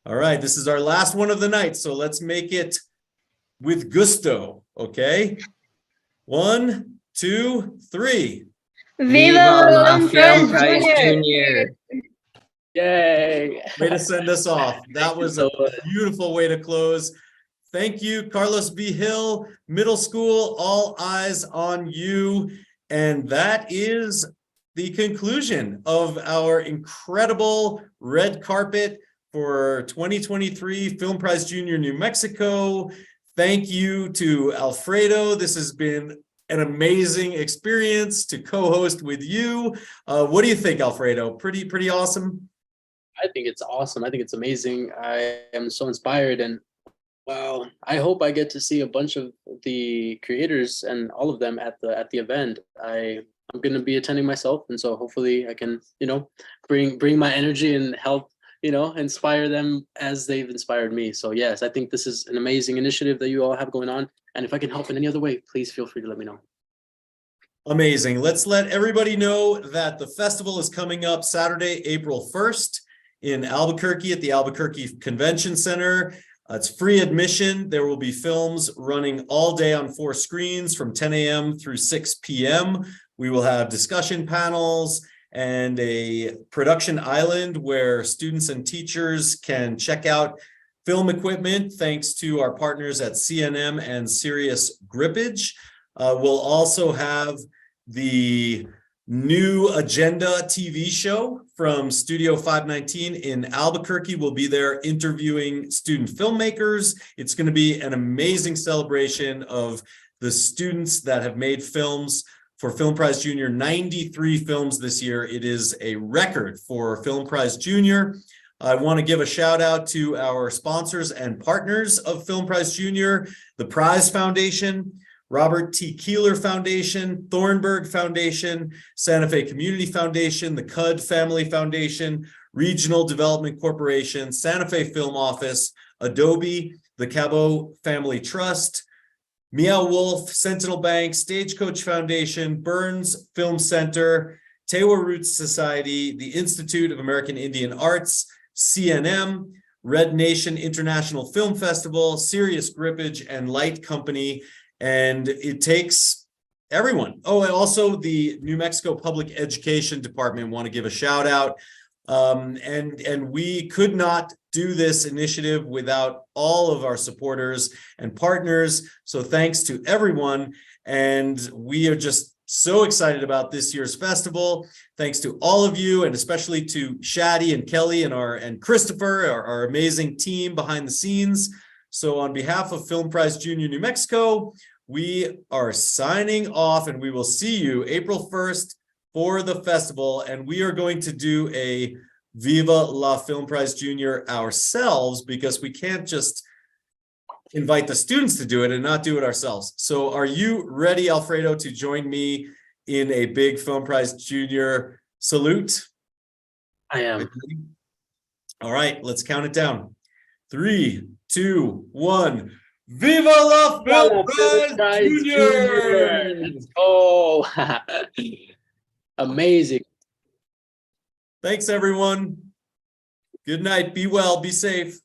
All right. This is our last one of the night. So let's make it with gusto. Okay. 1, 2, 3. Viva la Film Prize Junior! Yay. Way to send us off. That was a beautiful way to close. Thank you, Carlos B. Hill, middle school, all eyes on you. And that is the conclusion of our incredible red carpet for 2023 Film Prize Junior New Mexico. Thank you to Alfredo. This has been an amazing experience to co-host with you. What do you think, Alfredo? Pretty awesome? I think it's awesome. I think it's amazing. I am so inspired, and well, I hope I get to see a bunch of the creators and all of them at the event. I'm going to be attending myself, and so hopefully I can, bring my energy and help, inspire them as they've inspired me. So yes, I think this is an amazing initiative that you all have going on, and if I can help in any other way, please feel free to let me know. Amazing. Let's let everybody know that the festival is coming up Saturday, April 1st in Albuquerque at the Albuquerque Convention Center. It's free admission. There will be films running all day on 4 screens from 10 a.m. through 6 p.m. We will have discussion panels and a production island where students and teachers can check out film equipment thanks to our partners at CNM and Serious Grippage. We'll also have the new Agenda TV show from Studio 519 in Albuquerque. We'll be there interviewing student filmmakers. It's going to be an amazing celebration of the students that have made films for Film Prize Junior, 93 films this year. It is a record for Film Prize Junior. I want to give a shout out to our sponsors and partners of Film Prize Junior, the Prize Foundation, Robert T. Keeler Foundation, Thornburg Foundation, Santa Fe Community Foundation, the Cudd Family Foundation, Regional Development Corporation, Santa Fe Film Office, Adobe, the Cabot Family Trust, Meow Wolf, Sentinel Bank, Stagecoach Foundation, Burns Film Center, Tewa Roots Society, the Institute of American Indian Arts, CNM, Red Nation International Film Festival, Serious Grippage, and Light Company. And it takes everyone. Oh, and also the New Mexico Public Education Department want to give a shout out. And we could not do this initiative without all of our supporters and partners. So thanks to everyone. And we are just so excited about this year's festival. Thanks to all of you, and especially to Shadi and Kelly and Christopher, our amazing team behind the scenes. So on behalf of Film Prize Junior New Mexico, we are signing off, and we will see you April 1st for the festival, and we are going to do a Viva la Film Prize Junior ourselves because we can't just invite the students to do it and not do it ourselves. So are you ready, Alfredo, to join me in a big Film Prize Junior salute? I am. All right, let's count it down. 3, 2, 1. Viva la Film Prize Junior! Oh, amazing. Thanks, everyone. Good night. Be well. Be safe.